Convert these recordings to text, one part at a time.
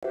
See,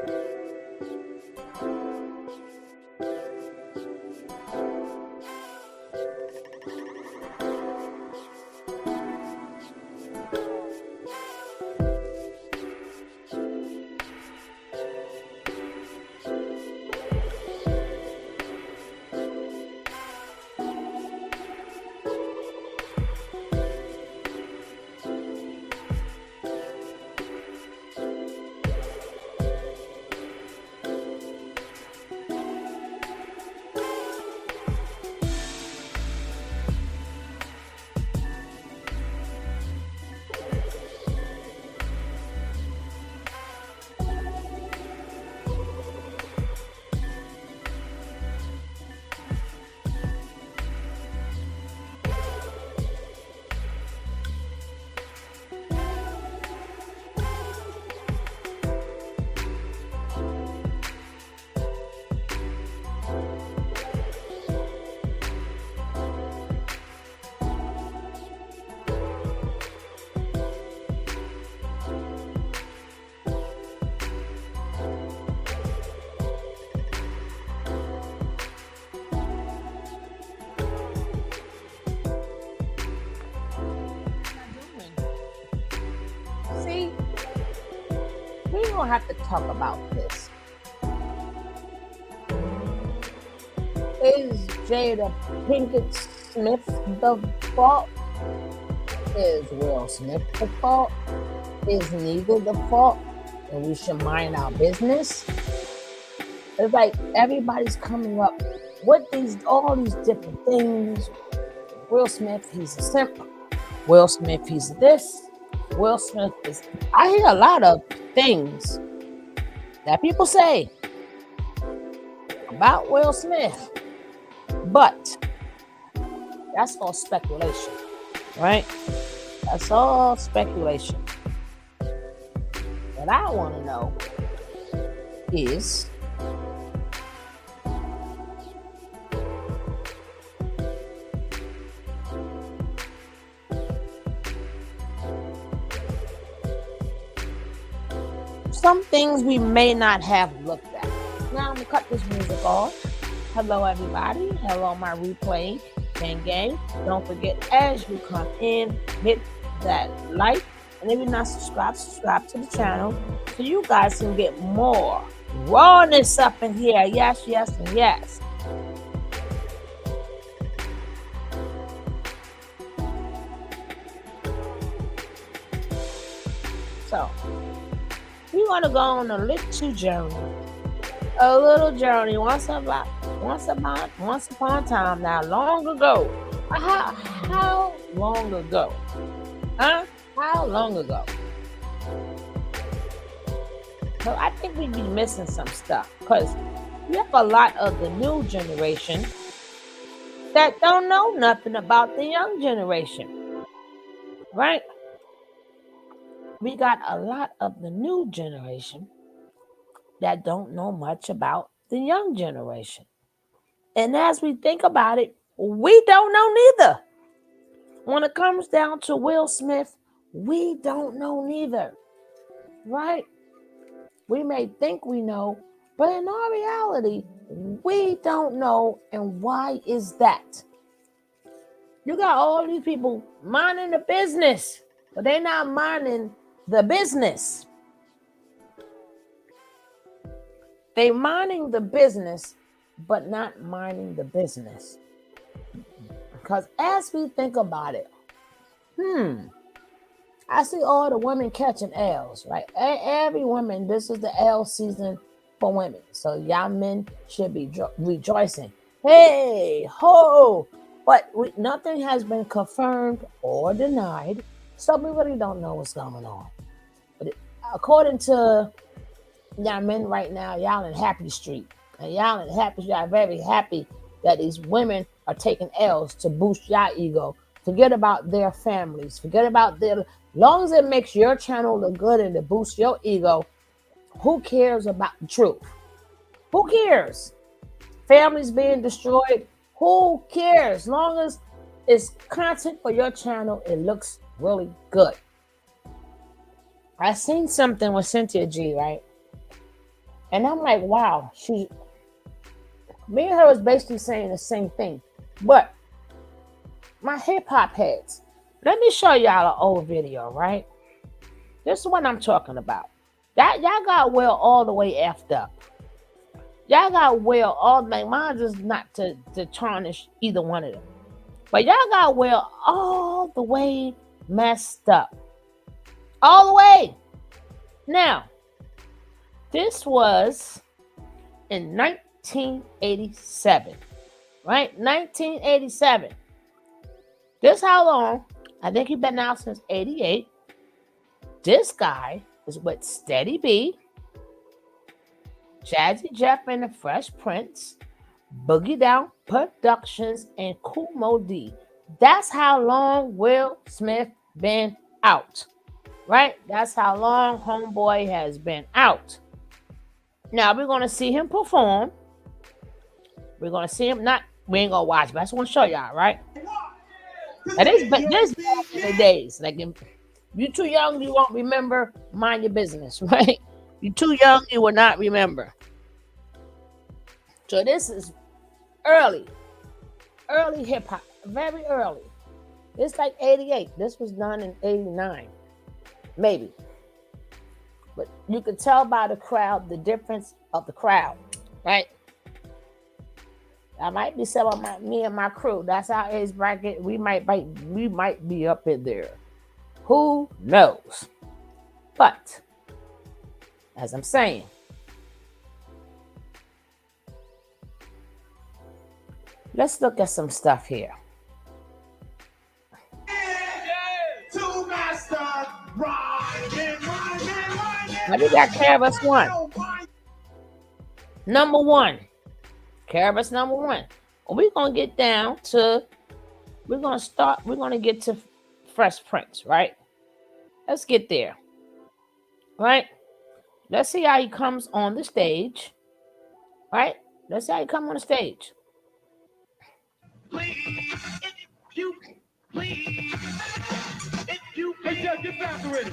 we don't have to talk about this. Is Jada Pinkett Smith the fault? Is Will Smith the fault? Is neither the fault? And we should mind our business. It's like everybody's coming up with all these different things. Will Smith, he's a simp. Will Smith, he's this. Will Smith is. I hear a lot of things that people say about Will Smith, but that's all speculation, right? That's all speculation. What I want to know is, some things we may not have looked at. Now I'm gonna cut this music off. Hello everybody. Hello my replay gang. Don't forget, as you come in, hit that like. And if you're not subscribed, subscribe to the channel so you guys can get more rawness up in here. Yes, yes, and yes. So we want to go on a little journey. A little journey once upon a time now, long ago. How long ago? Huh? How long ago? So I think we'd be missing some stuff because we have a lot of the new generation that don't know nothing about the young generation, right? We got a lot of the new generation that don't know much about the young generation. And as we think about it, we don't know neither. When it comes down to Will Smith, we don't know neither, right? We may think we know, but in our reality, we don't know. And why is that? You got all these people minding the business, but they're not minding the business. They minding the business, but not minding the business. Because as we think about it, I see all the women catching L's, right? Every woman, this is the L season for women. So y'all men should be rejoicing. Hey, ho! But nothing has been confirmed or denied. So we really don't know what's going on. But according to y'all men right now, y'all in Happy Street. And y'all in Happy Street are very happy that these women are taking L's to boost your ego. Forget about their families. Forget about their... Long as it makes your channel look good and to boost your ego, who cares about the truth? Who cares? Families being destroyed, who cares? Long as it's content for your channel, it looks really good. I seen something with Cynthia G, right? And I'm like, wow, me and her was basically saying the same thing. But my hip hop heads, let me show y'all an old video, right? This is what I'm talking about. That y'all got Will all the way effed up. Y'all got Will all like mine is not to tarnish either one of them. But y'all got Will all the way messed up. All the way. Now, this was in 1987. Right? 1987. This how long? I think he's been out since 88. This guy is with Steady B, Jazzy Jeff and the Fresh Prince, Boogie Down Productions, and Kumo D. That's how long Will Smith been out. Right? That's how long Homeboy has been out. Now we're gonna see him perform. We're gonna see him we ain't gonna watch, but I just want to show y'all, right? Now this back in the days. Like if you're too young, you won't remember. Mind your business, right? You're too young, you will not remember. So this is early hip hop, very early. It's like 88. This was done in 89, maybe. But you could tell by the crowd, the difference of the crowd, right? I might be some of me and my crew. That's our age bracket. We might be up in there. Who knows? But as I'm saying, let's look at some stuff here. Now we got Carabas 1. Number 1. Carabas number 1. We're going to get down to, we're going to get to Fresh Prince, right? Let's get there. Right? Let's see how he comes on the stage. Right? Let's see how he comes on the stage. Please, hey, Jeff, get back already.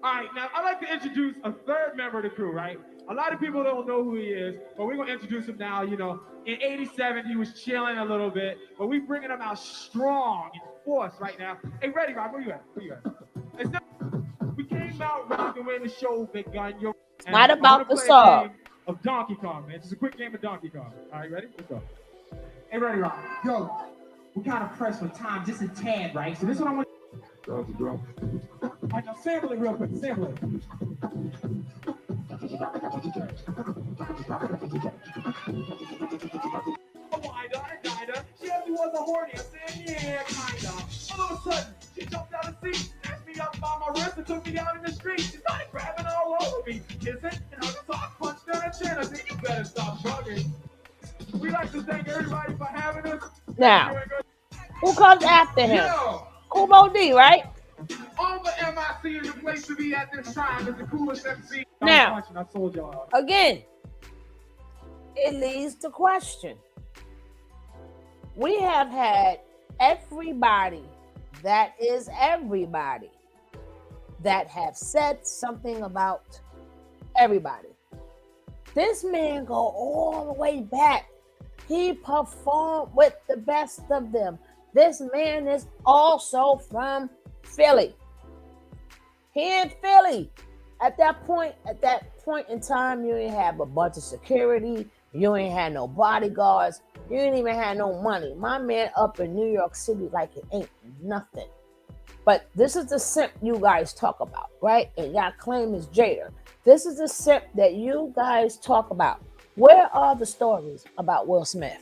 All right, now I'd like to introduce a third member of the crew, right? A lot of people don't know who he is, but we're going to introduce him now. You know, in 87, he was chilling a little bit, but we're bringing him out strong and force right now. Hey, ready, Rob? Where you at? We came out ready to win the show, Big Gun. It's not about the song. Of Donkey Kong, man. It's just a quick game of Donkey Kong. All right, ready? Let's go. Hey, ready, Rob? Yo, we're kind of pressed for time, just a tad, right? So this is what I want. All right, now sample it real quick. Sample it. Kinda. She asked me was a horny. I said, yeah, kinda. All of a sudden, she jumped out of the seat, snatched me up by my wrist, and took me out in the street. She started grabbing all over me, kissing, and I just saw punched her in the chin. I said, you better stop bugging. We like to thank everybody for having us. Now, who comes after him? Kumo D, right? All the MIC is the place to be at this time. It's the coolest MC. Now, I told y'all. Again, it leads to question. We have had everybody that is everybody that have said something about everybody. This man go all the way back. He performed with the best of them. This man is also from Philly. He in Philly. At that point in time, you ain't have a bunch of security. You ain't had no bodyguards. You ain't even had no money. My man up in New York City like it ain't nothing. But this is the simp you guys talk about, right? And y'all claim is Jada. This is the simp that you guys talk about. Where are the stories about Will Smith?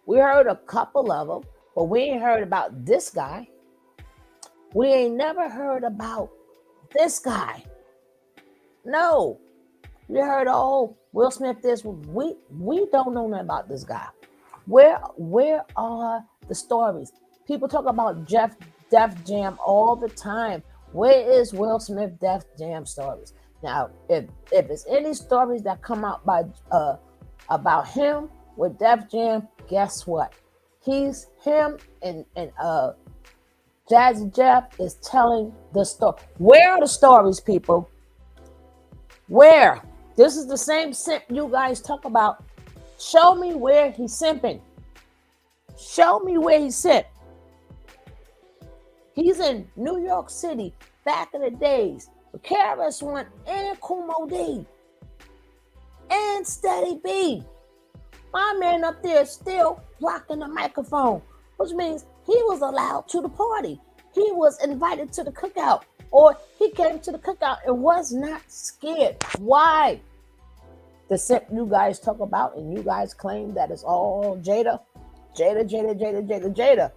We heard a couple of them, but we ain't heard about this guy. We ain't never heard about this guy. No. We heard, oh, Will Smith this. We don't know nothing about this guy. Where are the stories? People talk about Def Jam all the time. Where is Will Smith Def Jam stories? Now, if it's any stories that come out by about him with Def Jam, guess what? Him and Jazzy Jeff is telling the story. Where are the stories, people? Where? This is the same simp you guys talk about. Show me where he's simping. Show me where he's simp. He's in New York City back in the days with KRS-One and Kumo D and Steady B. My man up there still blocking the microphone, which means he was allowed to the party. He was invited to the cookout, or he came to the cookout and was not scared. Why? The simp you guys talk about and you guys claim that it's all Jada. Jada.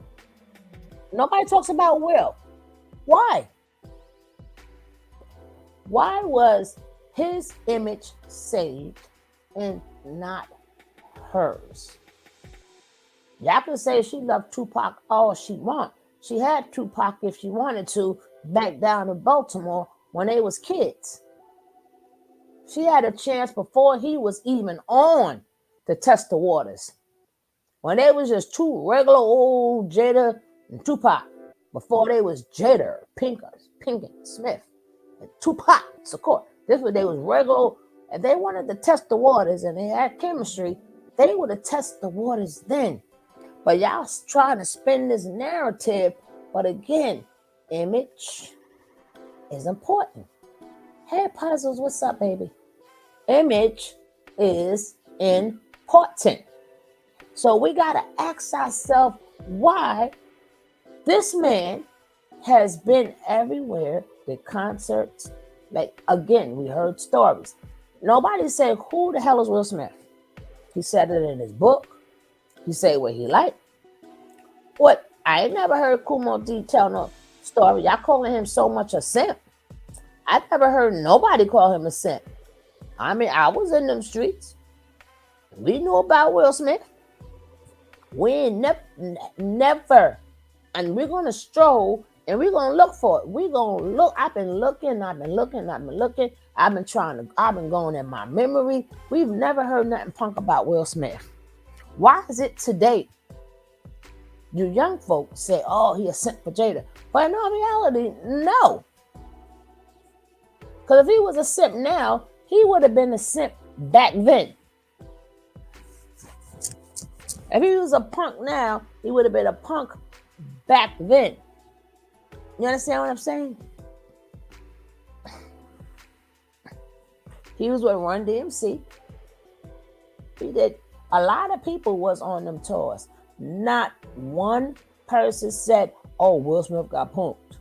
Nobody talks about Will. Why? Why was his image saved and not hers? Y'all can say she loved Tupac all she want. She had Tupac if she wanted to back down in Baltimore when they was kids. She had a chance before he was even on to test the waters. When they was just two regular old Jada and Tupac, before they was Jada, Pinkett, Smith, and Tupac Shakur. This was they was regular. If they wanted to test the waters and they had chemistry, they would have tested the waters then. But y'all trying to spin this narrative. But again, image is important. Hey, Puzzles, what's up, baby? Image is important. So we got to ask ourselves why this man has been everywhere, the concerts. Like, again, we heard stories. Nobody said, who the hell is Will Smith? He said it in his book. He said what he liked. What? I ain't never heard Kumo D tell no story. Y'all calling him so much a simp. I never heard nobody call him a simp. I mean, I was in them streets. We knew about Will Smith. We ain't never. And we're going to stroll and we're going to look for it. We're going to look. I've been looking. I've been going in my memory. We've never heard nothing punk about Will Smith. Why is it today you young folks say, oh, he a simp for Jada? But in all reality, no. Because if he was a simp now, he would have been a simp back then. If he was a punk now, he would have been a punk back then. You understand what I'm saying? He was with Run DMC. He did. A lot of people was on them tours. Not one person said, oh, Will Smith got punked.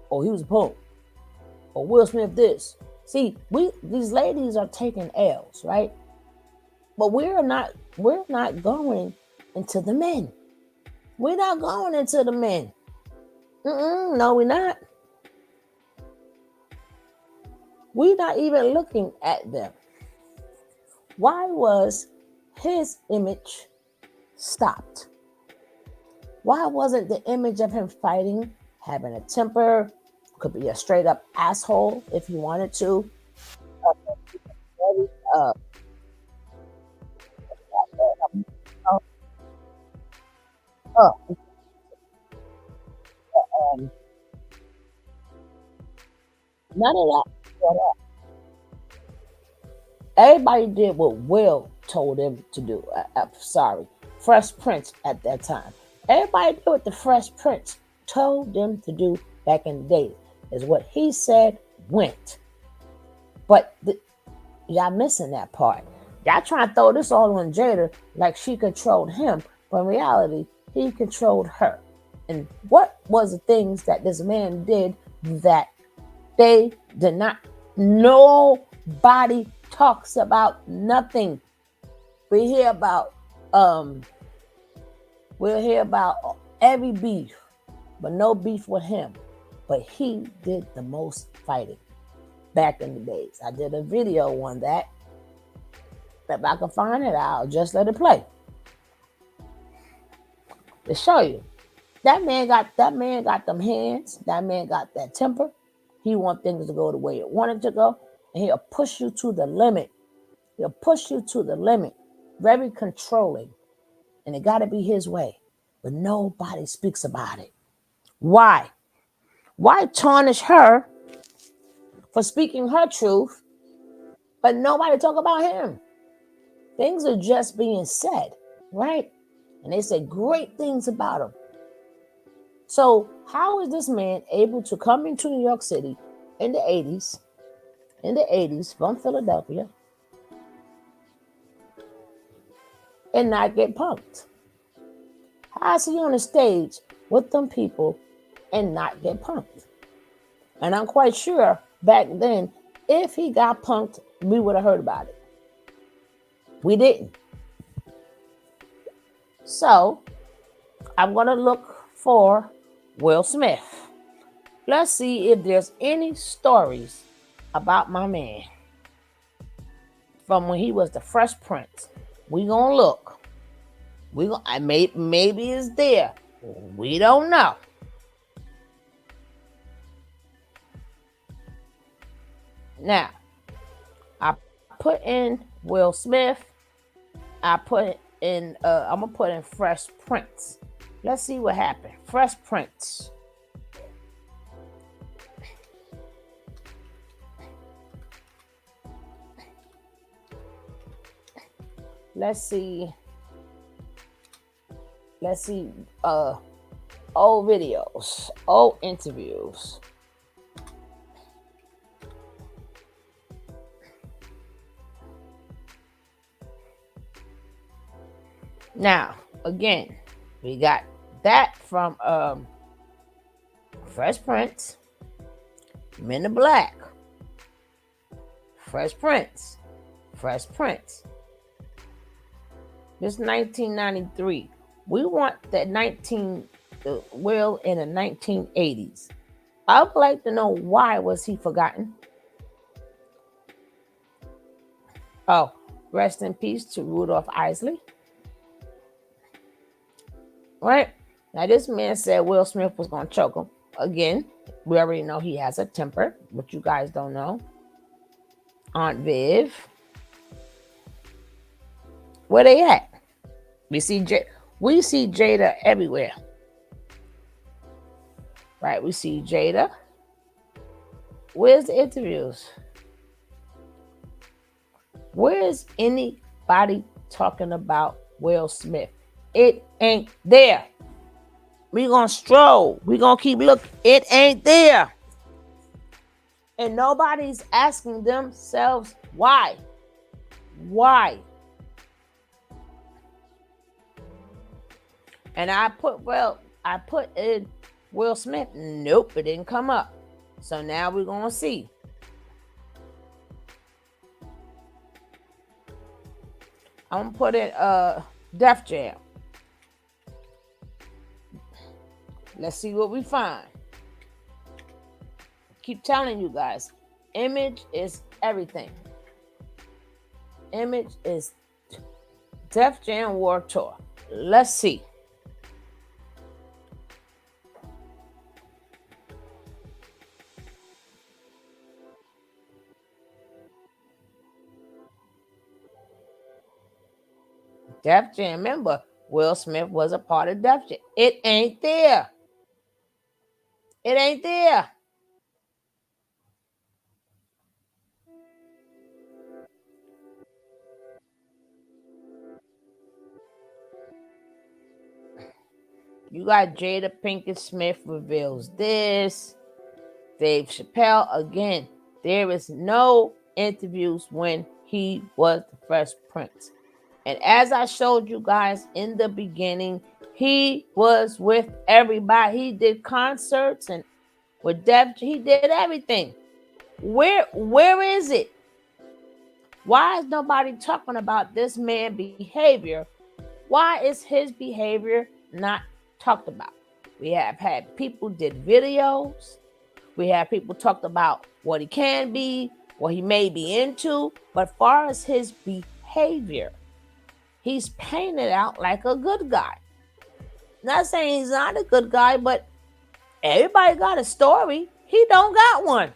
Oh, he was a punk. Or Will Smith this. See, these ladies are taking L's, right? But we're not going into the men. We're not going into the men. No, we're not. We're not even looking at them. Why was his image stopped? Why wasn't the image of him fighting, having a temper, could be a straight up asshole if he wanted to? None of that. Everybody did what Will told him to do. Fresh Prince at that time. Everybody did what the Fresh Prince told them to do back in the day. Is what he said went. But y'all missing that part. Y'all trying to throw this all on Jada like she controlled him. But in reality, he controlled her. And what was the things that this man did that they did not? Nobody talks about nothing. We hear about we'll hear about every beef, but no beef with him. But he did the most fighting back in the days. I did a video on that. If I can find it, I'll just let it play. To show you. That man got them hands. That man got that temper. He wants things to go the way it wanted to go. And he'll push you to the limit. He'll push you to the limit. Very controlling. And it got to be his way. But nobody speaks about it. Why? Why tarnish her for speaking her truth, but nobody talk about him? Things are just being said, right? And they say great things about him. So how is this man able to come into New York City in the 80s from Philadelphia and not get punked? How is he on the stage with them people and not get punked? And I'm quite sure back then, if he got punked, we would have heard about it. We didn't. So I'm going to look for Will Smith. Let's see if there's any stories about my man from when he was the Fresh Prince. We gonna look. Maybe it's there. We don't know. Now, I put in Will Smith. I'm gonna put in Fresh Prince. Let's see what happened. Fresh Prince. Let's see. Old videos, old interviews. Now, again, we got that from Fresh Prince, Men in Black, Fresh Prince. This 1993. We want that Will in the 1980s. I would like to know why was he forgotten. Oh, rest in peace to Rudolph Isley. Right? Now this man said Will Smith was going to choke him. Again, we already know he has a temper, but you guys don't know. Aunt Viv. Where they at? We see Jada everywhere. Right, we see Jada. Where's the interviews? Where's anybody talking about Will Smith? It ain't there. We gonna stroll. We gonna keep looking. It ain't there. And nobody's asking themselves why. Why? And I put in Will Smith. Nope, it didn't come up. So now we're gonna see. I'm gonna put in Def Jam. Let's see what we find. Keep telling you guys, image is everything. Image is Def Jam World Tour. Let's see. Def Jam. Remember, Will Smith was a part of Def Jam. It ain't there. It ain't there. You got Jada Pinkett Smith reveals this. Dave Chappelle. Again, there is no interviews when he was the Fresh Prince. And as I showed you guys in the beginning, he was with everybody. He did concerts and with Def, he did everything. Where is it? Why is nobody talking about this man's behavior? Why is his behavior not talked about? We have had people did videos. We have people talked about what he can be, what he may be into. But as far as his behavior, he's painted out like a good guy. Not saying he's not a good guy, but everybody got a story. He don't got one.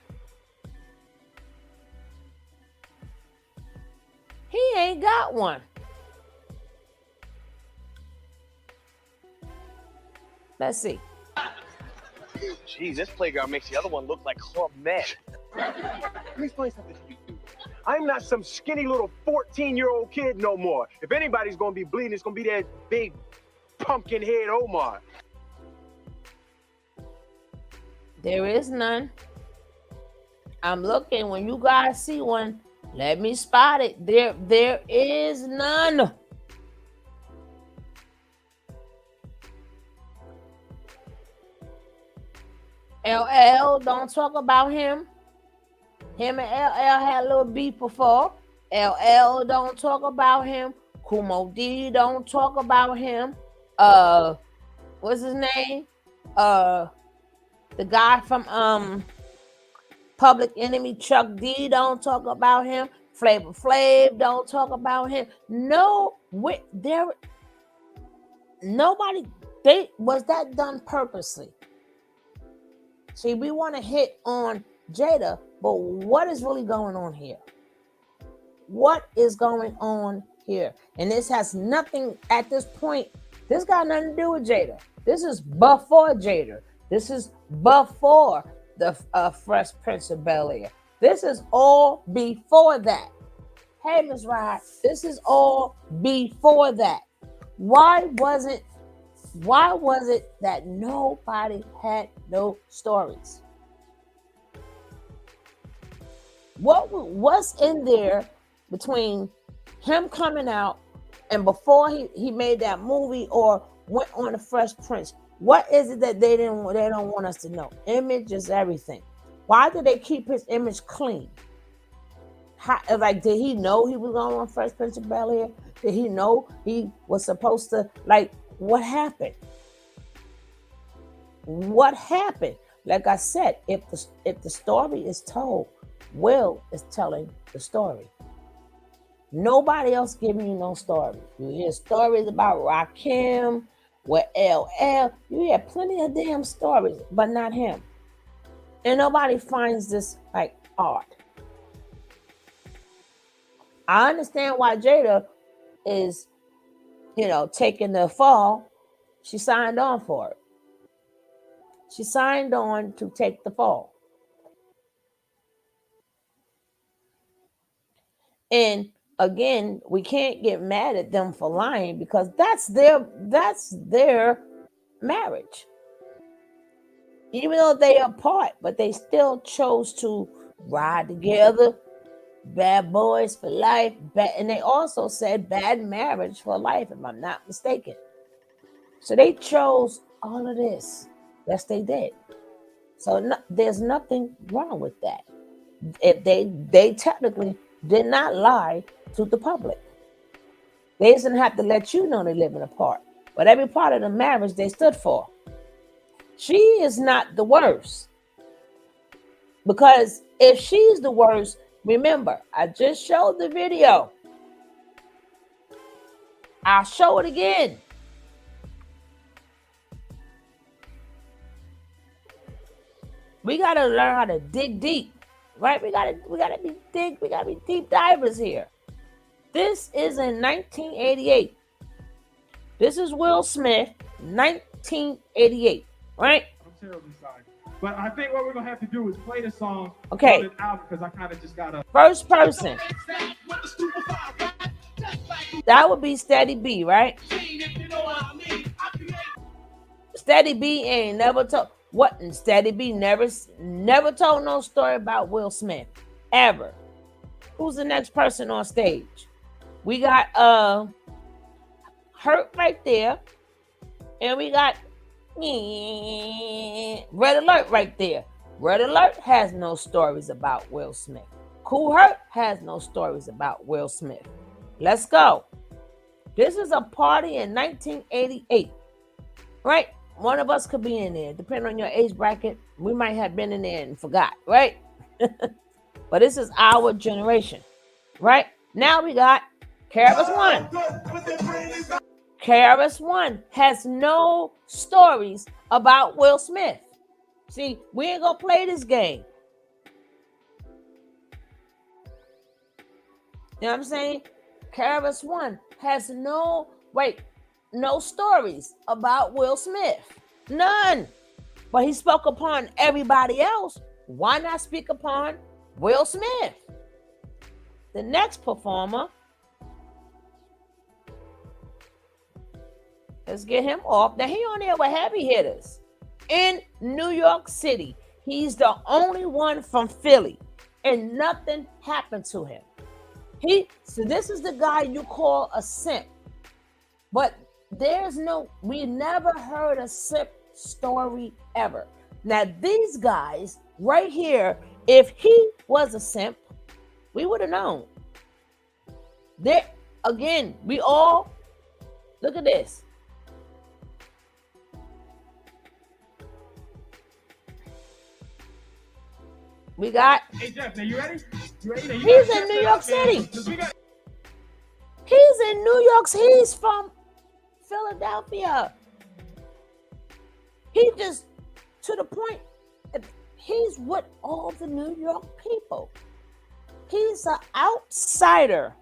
He ain't got one. Let's see. Geez, this playground makes the other one look like Club Med. Let me explain something to you. I'm not some skinny little 14-year-old kid no more. If anybody's gonna be bleeding, it's gonna be that big pumpkin head Omar. There is none. I'm looking. When you guys see one, let me spot it. There is none. LL, don't talk about him. Him and LL had a little beef before. LL don't talk about him. Kumo D don't talk about him. What's his name? The guy from Public Enemy, Chuck D, don't talk about him. Flavor Flav don't talk about him. No, nobody. Was that done purposely? See, we want to hit on Jada, but what is really going on here? What is going on here? And this has nothing at this point. This got nothing to do with Jada. This is before Jada. This is before the Fresh Prince of Bel-Air. This is all before that. Hey, Ms. Rod, this is all before that. Why was it that nobody had no stories? What's in there between him coming out and before he made that movie or went on the Fresh Prince? What is it that they don't want us to know? Image is everything. Why did they keep his image clean? Did he know he was going on Fresh Prince of Bel-Air? Did he know he was supposed to, what happened? What happened? Like I said, if the story is told, Will is telling the story. Nobody else giving you no story. You hear stories about Rakim, with LL. You hear plenty of damn stories, but not him. And nobody finds this like art. I understand why Jada is, taking the fall. She signed on for it. She signed on to take the fall. And again, we can't get mad at them for lying because that's their marriage. Even though they are apart, but they still chose to ride together. Bad boys for life. And they also said bad marriage for life, if I'm not mistaken. So they chose all of this. Yes, they did. So there's nothing wrong with that. If they technically did not lie to the public. They didn't have to let you know they're living apart. But every part of the marriage they stood for. She is not the worst. Because if she's the worst, remember, I just showed the video. I'll show it again. We gotta learn how to dig deep, right? We gotta be deep divers here. This is in 1988. This is Will Smith, 1988, right? I'm terribly sorry. But I think what we're going to have to do is play the song Okay. on an album because I kind of just got to... First person. That would be Steady B, right? Steady B ain't never told... What? And Steady B never told no story about Will Smith. Ever. Who's the next person on stage? We got Hurt right there. And we got Red Alert right there. Red Alert has no stories about Will Smith. Cool Hurt has no stories about Will Smith. Let's go. This is a party in 1988. Right? One of us could be in there. Depending on your age bracket, we might have been in there and forgot, right? But this is our generation. Right? Now we got KRS-One. KRS-One has no stories about Will Smith. See, we ain't gonna play this game. You know what I'm saying? KRS-One has no stories about Will Smith. None. But he spoke upon everybody else. Why not speak upon Will Smith? The next performer. Let's get him off. Now he on there with heavy hitters in New York City. He's the only one from Philly, and nothing happened to him. So this is the guy you call a simp, but we never heard a simp story ever. Now these guys right here, if he was a simp, we would have known. There again, we all look at this. We got. Hey Jeff, now you ready? You ready? He's in New York City. He's in New York. He's from Philadelphia. He just to the point. He's with all the New York people. He's an outsider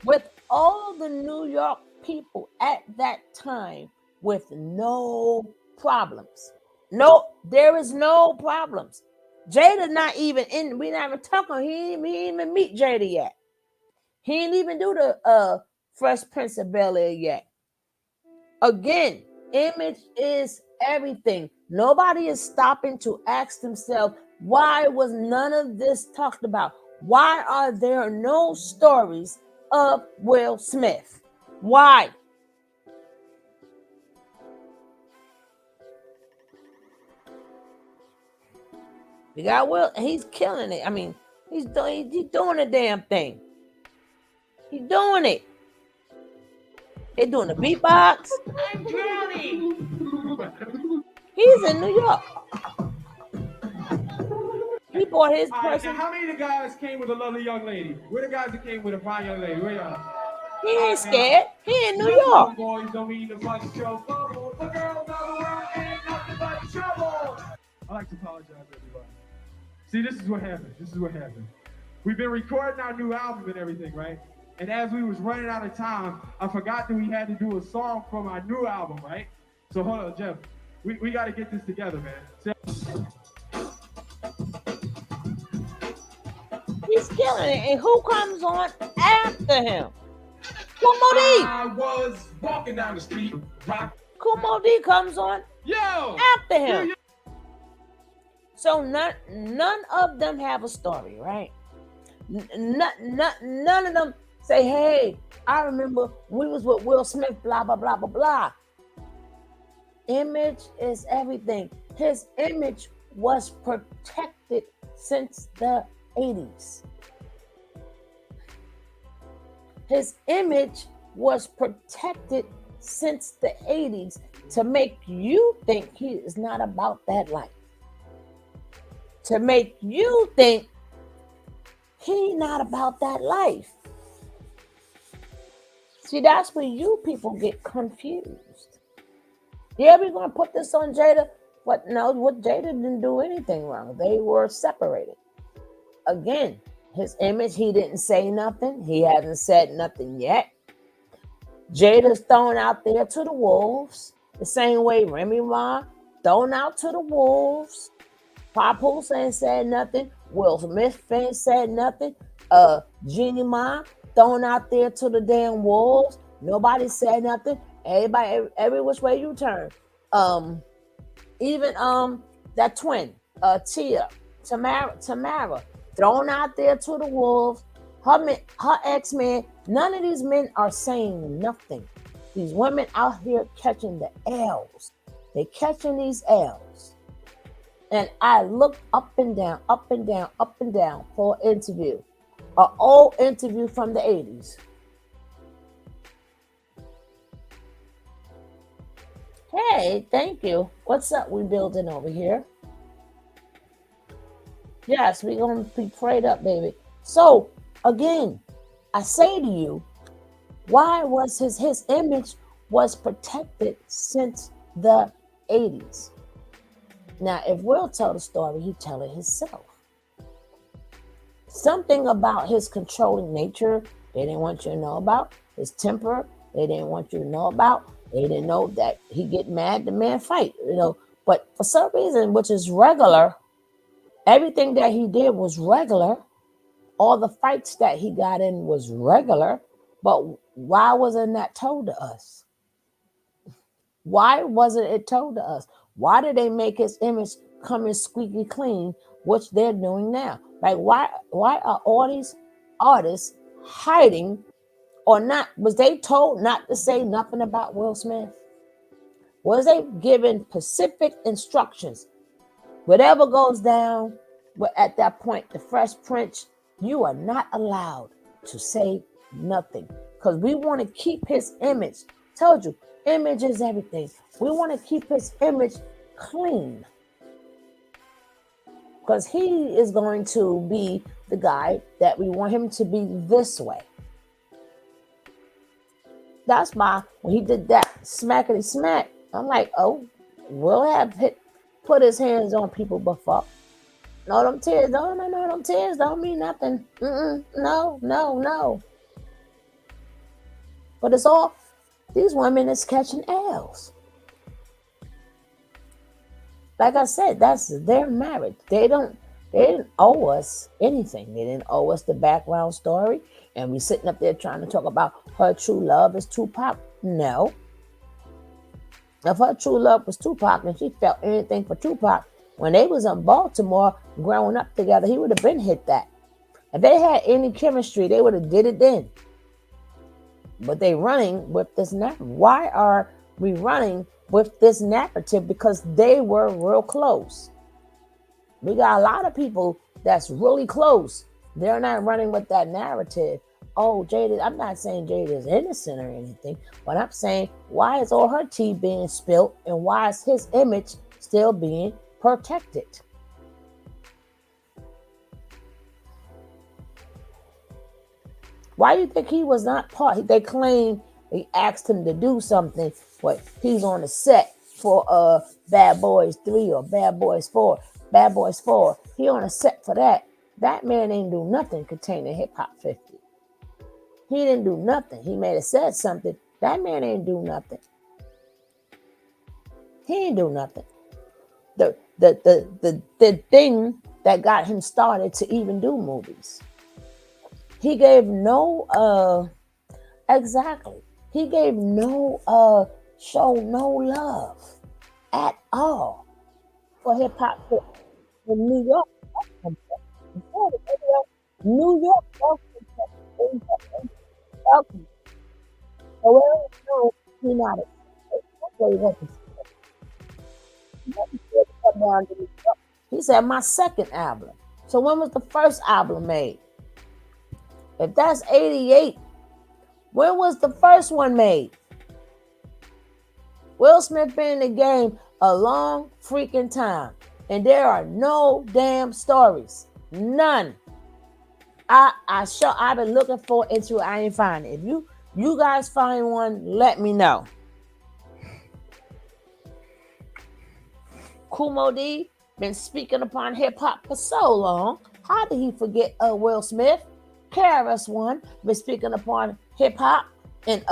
with all the New York people at that time with no problems. No, there is no problems. Jada not even in. We not even talking. He ain't even meet Jada yet. He ain't even do the Fresh Prince of Bel-Air yet. Again, image is everything. Nobody is stopping to ask themselves, why was none of this talked about? Why are there no stories of Will Smith? Why? You got Will, he's killing it. I mean, he's doing the damn thing. He's doing it. They're doing the beatbox. I'm drowning. He's in New York. He bought his person. How many of the guys came with a lovely young lady? Where the guys that came with a fine young lady? Where y'all? He ain't scared. He in New York. Boys don't mean to bunch of trouble. The girls of the world ain't nothing but trouble. I like to apologize, everybody. See, this is what happened. We've been recording our new album and everything, right? And as we was running out of time, I forgot that we had to do a song from our new album, right? So hold on, Jeff. We got to get this together, man. He's killing it. And who comes on after him? Kumo D. I was walking down the street. Kumo D comes on after him. So none of them have a story, right? None of them say, hey, I remember we was with Will Smith, blah, blah, blah, blah, blah. Image is everything. His image was protected since the 80s. His image was protected since the 80s to make you think he is not about that life. To make you think he not about that life. See, that's where you people get confused. Yeah, we're going to put this on Jada. But no, what Jada didn't do anything wrong. They were separated. Again, his image, he didn't say nothing. He hasn't said nothing yet. Jada's thrown out there to the wolves. The same way Remy Ma thrown out to the wolves. Papoose ain't said nothing. Will Smith ain't said nothing. Jeannie Ma thrown out there to the damn wolves. Nobody said nothing. Everybody, every which way you turn. Even that twin, Tamara, thrown out there to the wolves. Her ex-man. None of these men are saying nothing. These women out here catching the L's. They catching these L's. And I looked up and down for an interview. An old interview from the 80s. Hey, thank you. What's up? We building over here. Yes, we're going to be prayed up, baby. So, again, I say to you, why was his image was protected since the 80s? Now, if Will tell the story, he tell it himself. Something about his controlling nature they didn't want you to know about. His temper they didn't want you to know about. They didn't know that he get mad, the man fight. But for some reason, which is regular, everything that he did was regular. All the fights that he got in was regular. But why wasn't that told to us? Why wasn't it told to us? Why did they make his image come in squeaky clean, which they're doing now? Like why are all these artists hiding or not? Was they told not to say nothing about Will Smith? Was they given specific instructions? Whatever goes down, but at that point, the Fresh Prince, you are not allowed to say nothing because we want to keep his image. Told you, image is everything. We want to keep his image clean because he is going to be the guy that we want him to be this way. That's why when he did that smackety smack, I'm like, oh, Will have put his hands on people before. No, them tears, no, them tears don't mean nothing. No. But it's all these women is catching L's. Like I said, they're married. They didn't owe us anything. They didn't owe us the background story. And we sitting up there trying to talk about her true love is Tupac. No. If her true love was Tupac and she felt anything for Tupac, when they was in Baltimore growing up together, he would have been hit that. If they had any chemistry, they would have did it then. But they running with this narrative. Why are we running with this narrative? Because they were real close. We got a lot of people that's really close. They're not running with that narrative. Oh, Jada, I'm not saying Jada is innocent or anything, but I'm saying why is all her tea being spilled and why is his image still being protected? Why do you think he was not part? They claim they asked him to do something, but he's on the set for Bad Boys 3 or Bad Boys 4. Bad Boys 4. He on a set for that. That man ain't do nothing containing Hip Hop 50. He didn't do nothing. He may have said something. That man ain't do nothing. He ain't do nothing. The thing that got him started to even do movies. He gave no exactly. He gave no show no love at all for hip hop in New York. New York welcome. So no, he not he said my second album. So when was the first album made? If that's 88, when was the first one made? Will Smith been in the game a long freaking time. And there are no damn stories. None. I've been looking for it until I ain't find it. If you guys find one, let me know. Kumo D been speaking upon hip hop for so long. How did he forget Will Smith? KRS-One been speaking upon hip hop and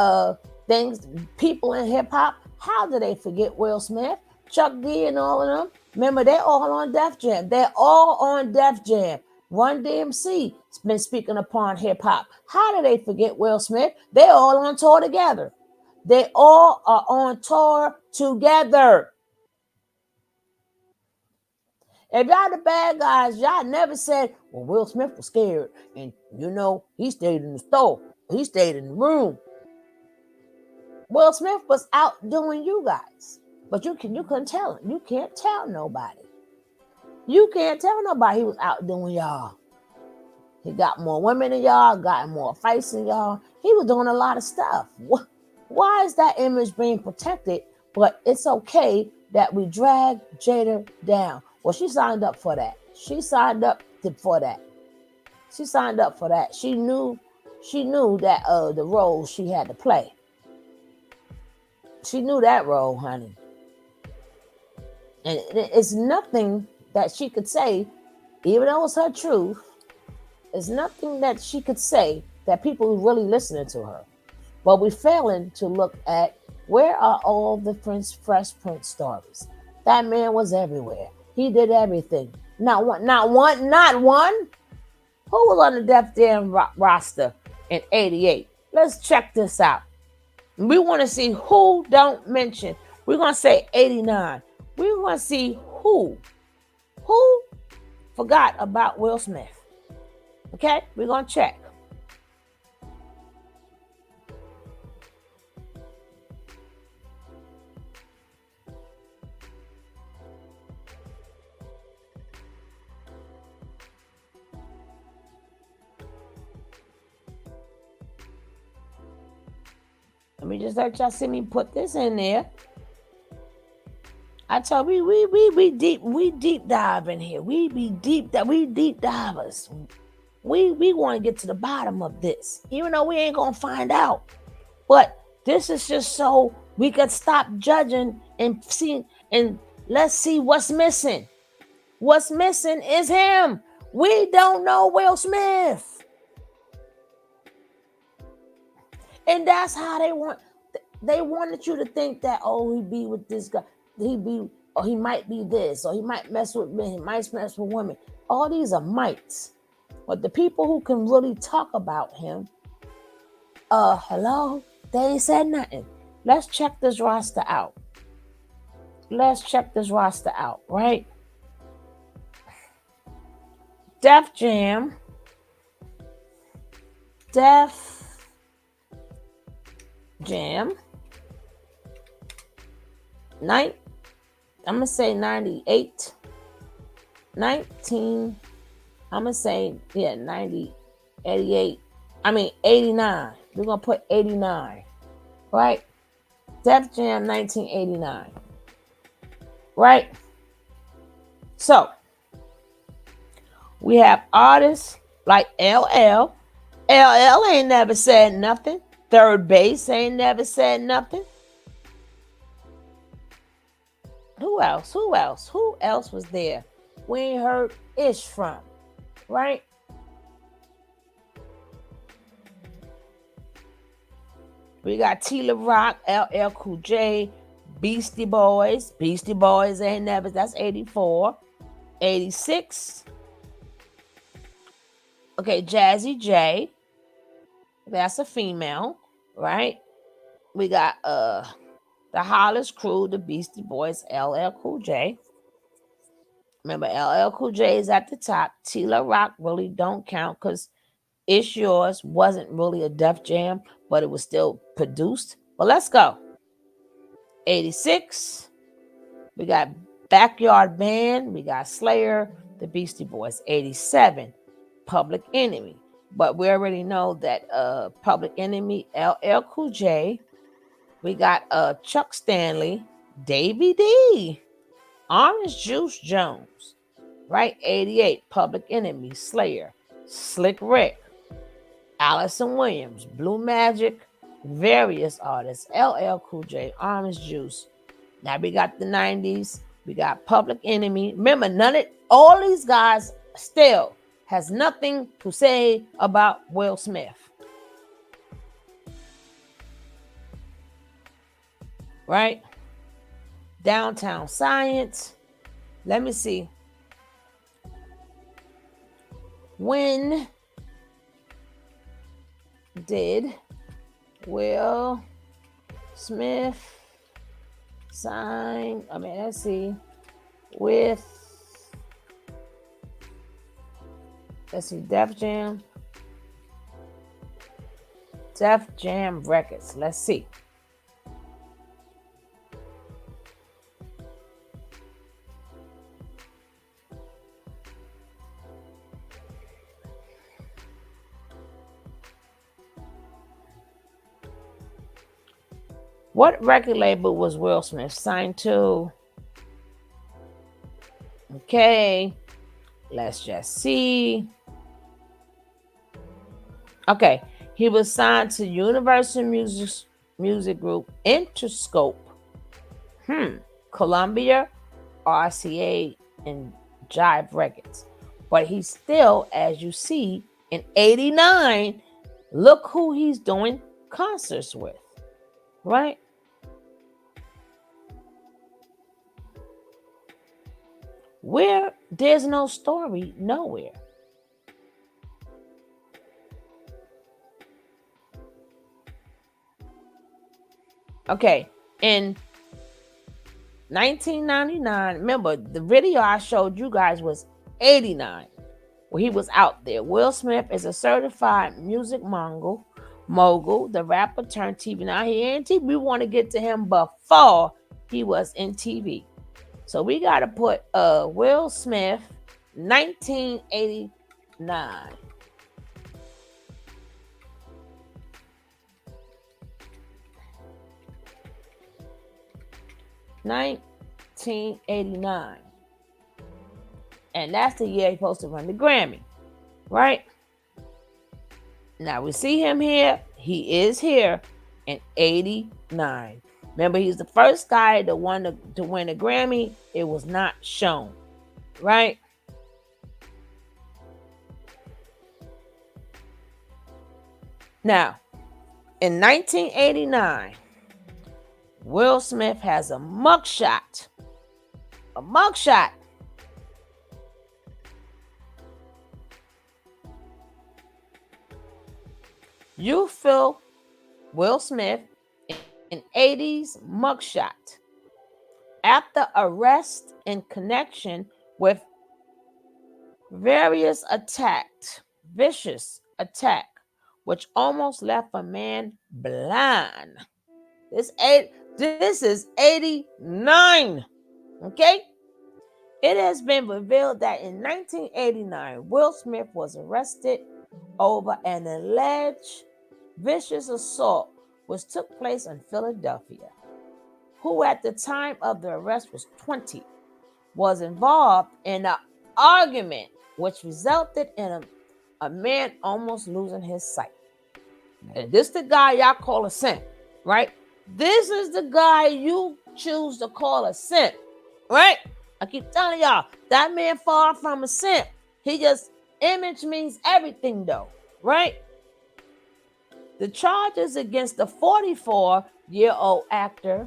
things, people in hip hop. How did they forget Will Smith? Chuck D and all of them. Remember, they're all on Def Jam. They're all on Def Jam. Run DMC has been speaking upon hip hop. How did they forget Will Smith? They're all on tour together. They all are on tour together. If y'all the bad guys, y'all never said, well, Will Smith was scared. And, he stayed in the store. He stayed in the room. Will Smith was outdoing you guys. But you couldn't tell him. You can't tell nobody. You can't tell nobody he was outdoing y'all. He got more women than y'all, got more fights than y'all. He was doing a lot of stuff. Why is that image being protected? But it's okay that we drag Jada down. Well, she signed up for that. She signed up for that. She signed up for that. She knew that the role she had to play. She knew that role, honey. And it's nothing that she could say, even though it's her truth, there's nothing that she could say that people are really listening to her. But we're failing to look at where are all the Fresh Prince stories. That man was everywhere. He did everything. Not one. Who was on the Def Jam roster in '88? Let's check this out. We want to see who don't mention. We're gonna say '89. We're gonna see who forgot about Will Smith. Okay, we're gonna check. Let me just let y'all see me put this in there. I told we deep dive in here. We deep divers. We want to get to the bottom of this, even though we ain't gonna find out. But this is just so we could stop judging and see, and let's see what's missing. What's missing is him. We don't know Will Smith. And that's how they wanted you to think that, oh, he'd be with this guy. Or he might be this, or he might mess with men, he might mess with women. All these are mites. But the people who can really talk about him, hello, they ain't said nothing. Let's check this roster out. Right? Def Jam. I'm gonna say 98. 19. I'm gonna say 90, 88. 89. We're gonna put 89, right? Def Jam 1989, right? So we have artists like LL. LL ain't never said nothing. Third Base ain't never said nothing. Who else? Who else was there? We ain't heard ish from, right? We got Tila Rock, LL Cool J, Beastie Boys. Beastie Boys ain't never, that's 84. 86. Okay, Jazzy J. That's a female, right? We got the Hollis Crew, the Beastie Boys, LL Cool J. Remember, LL Cool J is at the top. Tila Rock really don't count because It's Yours wasn't really a Def Jam, but it was still produced. But let's go. 86. We got Backyard Band. We got Slayer, the Beastie Boys. 87. Public Enemy. But we already know that Public Enemy, LL Cool J. We got Chuck Stanley, Davey D, Orange Juice Jones, right? 88, Public Enemy, Slayer, Slick Rick, Allison Williams, Blue Magic, various artists, LL Cool J, Orange Juice. Now we got the 90s, we got Public Enemy. Remember, all these guys still has nothing to say about Will Smith. Right? Downtown Science. Let me see. When did Will Smith sign? Let's see. Def Jam Records. Let's see. What record label was Will Smith signed to? Okay, let's just see. Okay, he was signed to Universal Music Group, Interscope, Columbia, RCA, and Jive Records. But he's still, as you see, in '89, look who he's doing concerts with, right? Where there's no story nowhere. Okay, in 1999, remember the video I showed you guys was 89, where he was out there. Will Smith is a certified music mogul, the rapper turned TV. Now he in TV. We want to get to him before he was in TV. So we got to put Will Smith, 1989. $1989. And that's the year he's supposed to run the Grammy, right? Now we see him here. He is here in 89. Remember, he's the first guy to win a Grammy. It was not shown, right? Now, in 1989, Will Smith has a mugshot. A mugshot. You feel Will Smith in 80s mugshot after arrest in connection with vicious attack, which almost left a man blind. This is 89. Okay? It has been revealed that in 1989, Will Smith was arrested over an alleged vicious assault which took place in Philadelphia. Who at the time of the arrest was 20, was involved in an argument which resulted in a man almost losing his sight. And this the guy y'all call a simp, right? This is the guy you choose to call a simp, right? I keep telling y'all, that man far from a simp. He just, image means everything though, right? The charges against the 44-year-old actor,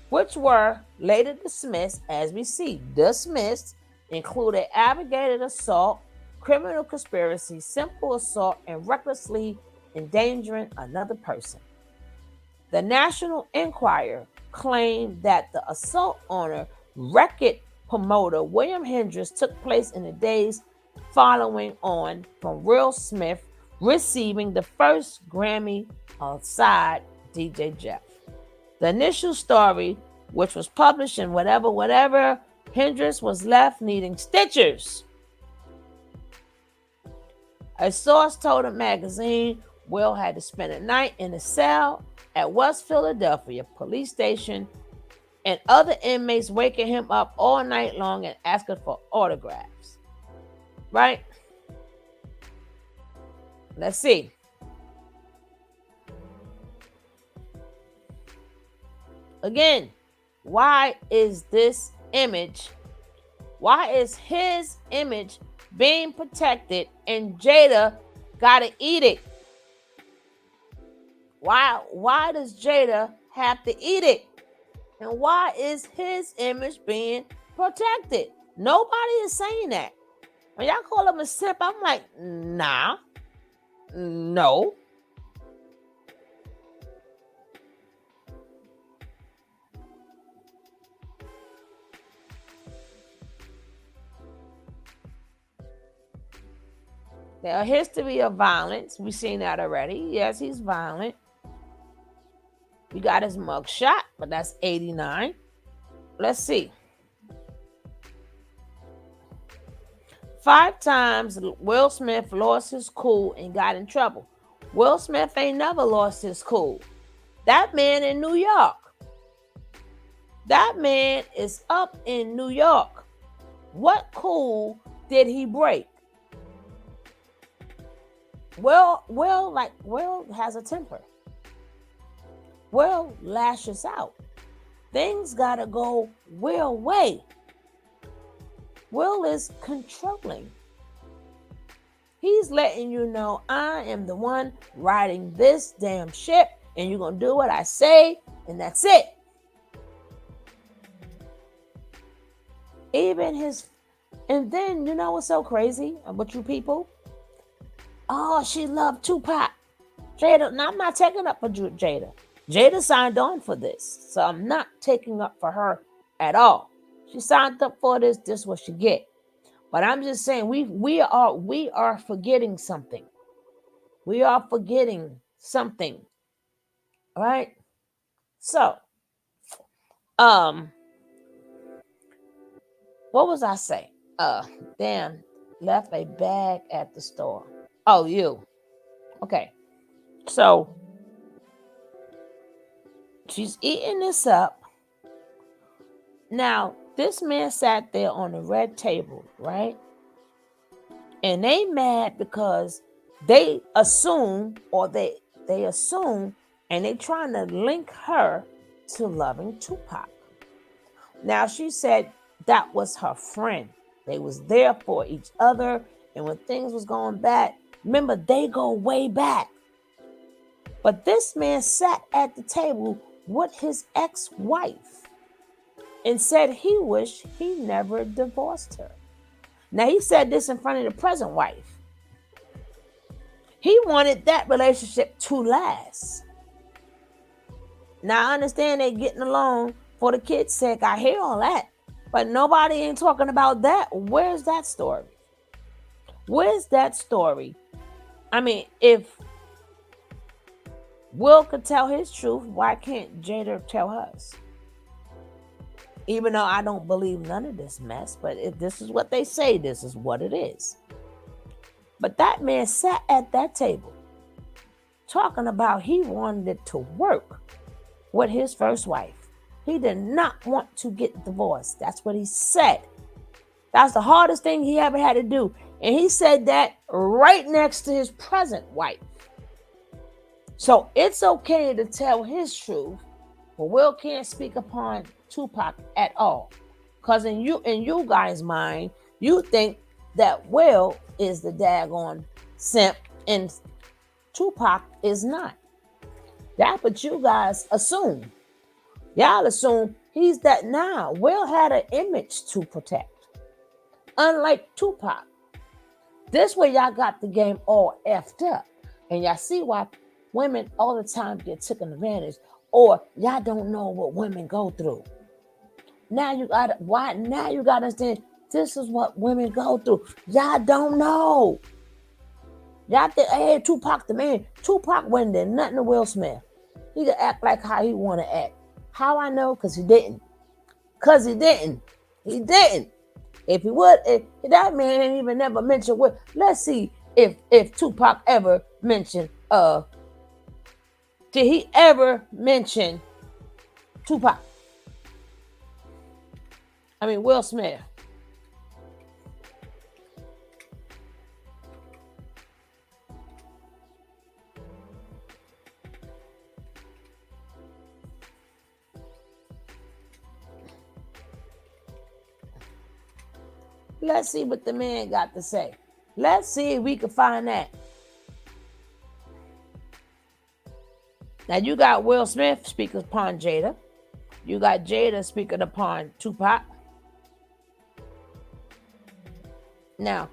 which were later dismissed, as we see, included aggravated assault, criminal conspiracy, simple assault, and recklessly endangering another person. The National Enquirer claimed that the assault on a record promoter William Hendricks took place in the days following on from Will Smith receiving the first Grammy alongside DJ Jeff. The initial story, which was published in whatever, Hendricks was left needing stitchers. A source told a magazine Will had to spend a night in a cell at West Philadelphia police station, and other inmates waking him up all night long and asking for autographs. Right? Let's see. Again, why is his image being protected and Jada gotta eat it? Why does Jada have to eat it? And why is his image being protected? Nobody is saying that. When y'all call him a simp, I'm like, nah, no. There a history of violence. We've seen that already. Yes, he's violent. We got his mugshot, but that's 89. Let's see. 5 times Will Smith lost his cool and got in trouble. Will Smith ain't never lost his cool. That man in New York. That man is up in New York. What cool did he break? Will has a temper. Will lashes out. Things gotta go Will way. Will is controlling. He's letting you know, I am the one riding this damn ship, and you're gonna do what I say, and that's it. Even his, and then you know what's so crazy about you people? Oh, she loved Tupac. Jada, now I'm not taking up for Jada. Jada signed on for this, so I'm not taking up for her at all. She signed up for this. This is what she get. But I'm just saying we are forgetting something. We are forgetting something. All right. So, um, what was I saying? Dan left a bag at the store. Oh, you. Okay. So she's eating this up. Now, this man sat there on the red table, right? And they mad because they assume, or they assume, and they trying to link her to loving Tupac. Now she said that was her friend. They was there for each other, and when things was going bad, remember they go way back. But this man sat at the table with his ex-wife and said he wished he never divorced her. Now he said this in front of the present wife. He wanted that relationship to last. Now I understand they getting along for the kids' sake. I hear all that. But nobody ain't talking about that. Where's that story? Where's that story? I mean, if Will could tell his truth, why can't Jada tell hers? Even though I don't believe none of this mess, but if this is what they say, this is what it is. But that man sat at that table talking about he wanted to work with his first wife. He did not want to get divorced. That's what he said. That's the hardest thing he ever had to do. And he said that right next to his present wife. So it's okay to tell his truth, but Will can't speak upon Tupac at all. Because in you guys' mind, you think that Will is the daggone simp and Tupac is not. That's what you guys assume. Y'all assume he's that now. Will had an image to protect. Unlike Tupac. This way y'all got the game all effed up. And y'all see why women all the time get taken advantage, or y'all don't know what women go through. Now you gotta understand this is what women go through. Y'all don't know. Y'all think, hey, Tupac the man. Tupac wasn't there nothing to Will Smith. He could act like how he want to act. How I know? Because he didn't. He didn't. If he would, if that man ain't even never mentioned Will. Let's see if Tupac ever mentioned, did he ever mention Tupac? I mean, Will Smith. Let's see what the man got to say. Let's see if we can find that. Now you got Will Smith speaking upon Jada. You got Jada speaking upon Tupac. Now,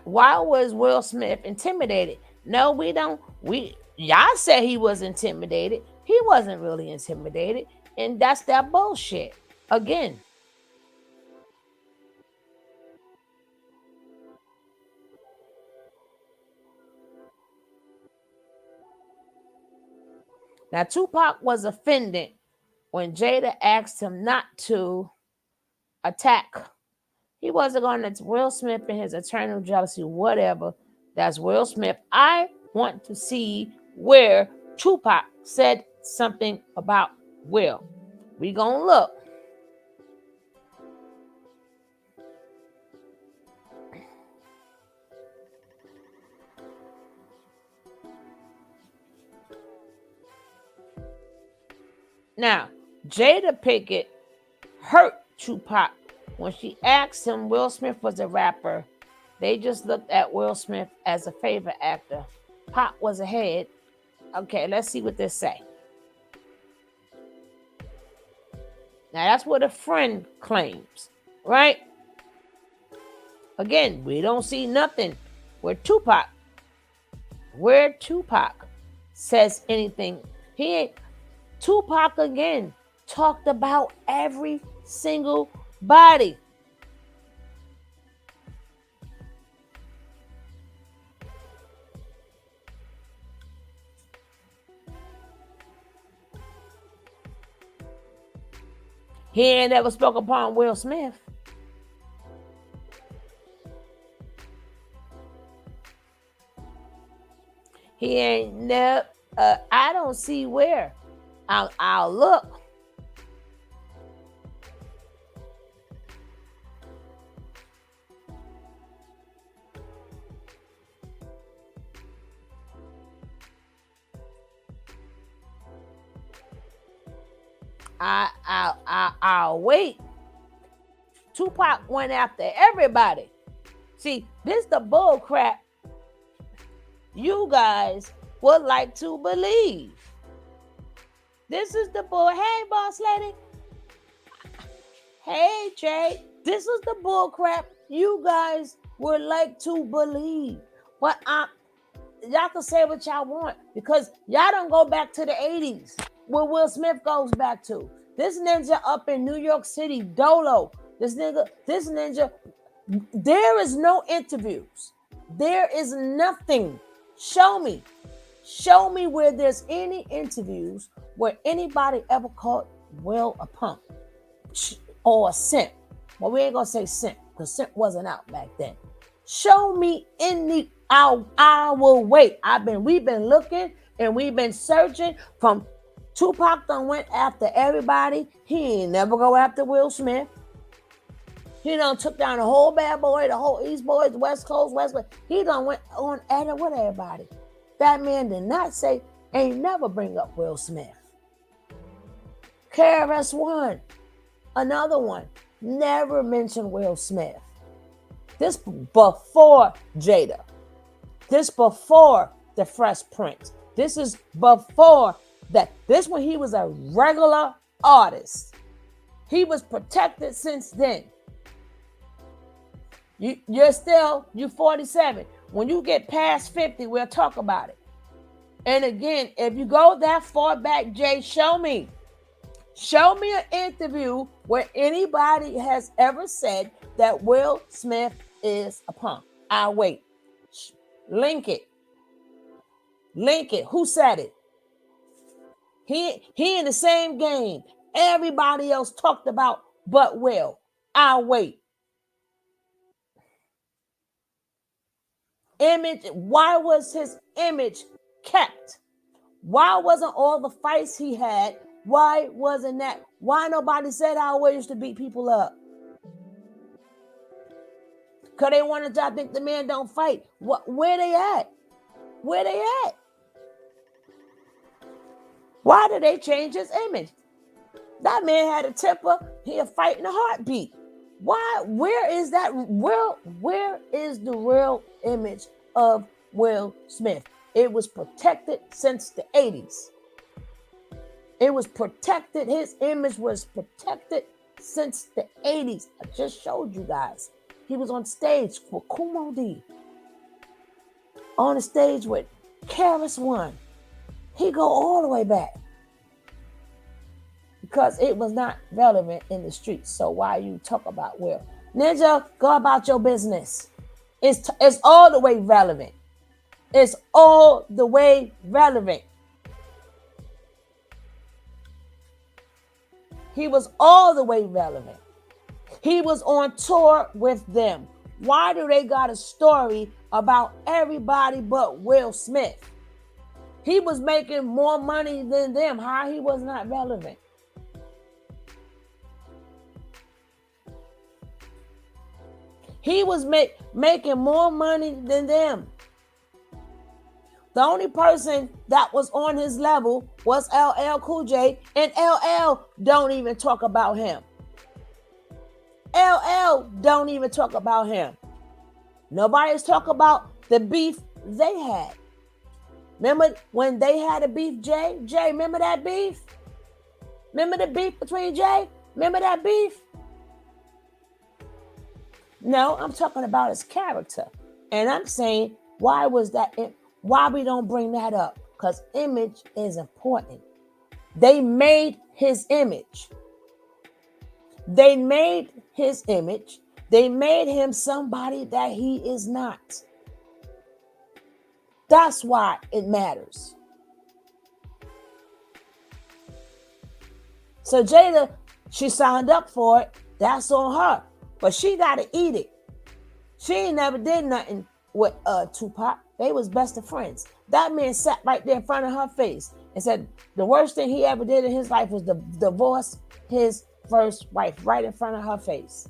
why was Will Smith intimidated? No, we don't. Y'all said he was intimidated. He wasn't really intimidated. And that's that bullshit. Again. Now, Tupac was offended when Jada asked him not to attack. He wasn't going to Will Smith and his eternal jealousy, whatever. That's Will Smith. I want to see where Tupac said something about Will. We gonna look. Now, Jada Pinkett hurt Tupac when she asked him Will Smith was a rapper. They just looked at Will Smith as a favorite actor. Pac was ahead. Okay, let's see what they say. Now, that's what a friend claims. right? Again, we don't see nothing where Tupac says anything. He ain't. Tupac again talked about every single body. He ain't ever spoke upon Will Smith. He ain't never. I don't see where. I'll look. I'll wait. Tupac went after everybody. See, this the bull crap you guys would like to believe. This is the bull. Hey, boss lady. Hey, Jay. This is the bull crap you guys would like to believe. But y'all can say what y'all want because y'all don't go back to the 80s where Will Smith goes back to. This ninja up in New York City, Dolo. This ninja, there is no interviews. There is nothing. Show me where there's any interviews where anybody ever called Will a punk or a simp. Well, we ain't gonna say simp because simp wasn't out back then. Show me any. I will wait. We've been looking and we've been searching. From Tupac done went after everybody. He ain't never go after Will Smith. He done took down the whole Bad Boy, the whole East Boys, West Coast. He done went on at it with everybody. That man did not say, ain't never bring up Will Smith. KRS-One, another one, never mentioned Will Smith. This before Jada. This before the Fresh Prince. This is before that. This when he was a regular artist. He was protected since then. You're 47. When you get past 50, we'll talk about it. And again, if you go that far back, Jay, show me an interview where anybody has ever said that Will Smith is a punk. I'll wait. Link it. Who said it? He in the same game. Everybody else talked about but Will. I'll wait. Image, why was his image kept? Why wasn't all the fights he had? Why wasn't that? Why nobody said I always used to beat people up? Because they wanted to think the man don't fight. Where they at? Why did they change his image? That man had a temper. He'll fight in a heartbeat. Why? Where is that? Where is the real image of Will Smith? It was protected since the 80s. It was protected. His image was protected since the 80s. I just showed you guys. He was on stage for Kumo D. On the stage with KRS-One. He go all the way back. Because it was not relevant in the streets. So why you talk about Will? Ninja, go about your business. It's all the way relevant. It's all the way relevant. He was all the way relevant. He was on tour with them. Why do they got a story about everybody but Will Smith? He was making more money than them. How he was not relevant? He was making more money than them. The only person that was on his level was LL Cool J, and LL don't even talk about him. LL don't even talk about him. Nobody's talk about the beef they had. Remember when they had a beef, Jay? Jay, remember that beef? Remember the beef between Jay? Remember that beef? No, I'm talking about his character. And I'm saying, why was that? Why we don't bring that up? Because image is important. They made his image. They made his image. They made him somebody that he is not. That's why it matters. So Jada, she signed up for it. That's on her. But she got to eat it. She ain't never did nothing with Tupac. They was best of friends. That man sat right there in front of her face and said the worst thing he ever did in his life was to divorce his first wife right in front of her face.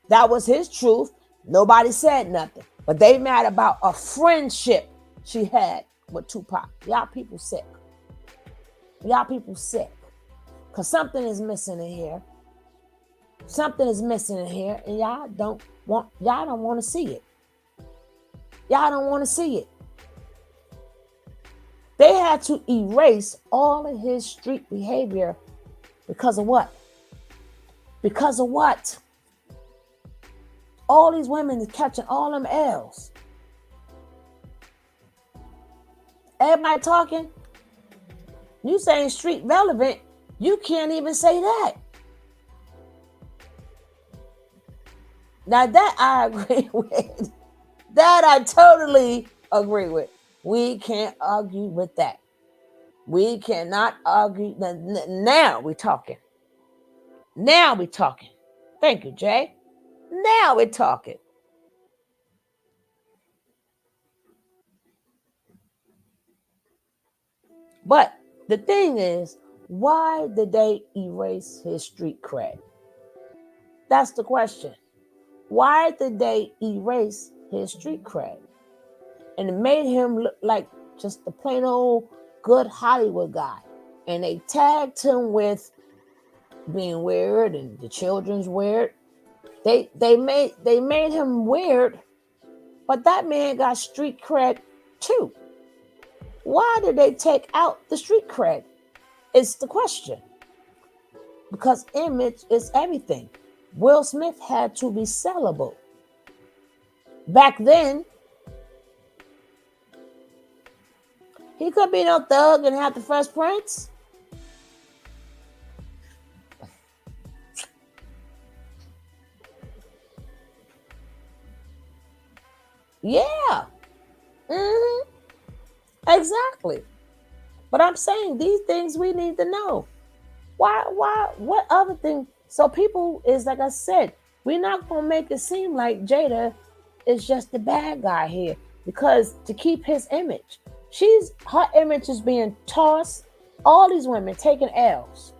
That was his truth. Nobody said nothing. But they mad about a friendship she had with Tupac. Y'all people sick. Y'all people sick. Because something is missing in here. Something is missing in here, and y'all don't want to see it. Y'all don't want to see it. They had to erase all of his street behavior because of what? Because of what? All these women is catching all them L's. Everybody talking. You saying street relevant, you can't even say that. Now that I agree with. That I totally agree with. We can't argue with that. We cannot argue. Now we're talking. Now we're talking. Thank you, Jay. Now we're talking. But the thing is, why did they erase his street cred? That's the question. Why did they erase his street cred? And it made him look like just the plain old good Hollywood guy. And they tagged him with being weird and the children's weird. They made him weird, but that man got street cred too. Why did they take out the street cred? It's the question. Because image is everything. Will Smith had to be sellable. Back then, he could be no thug and have the Fresh Prince. Yeah. Mm-hmm. Exactly. But I'm saying these things we need to know. Why, what other thing? So people is like I said, we're not going to make it seem like Jada is just the bad guy here. Because to keep his image, her image is being tossed. All these women taking L's.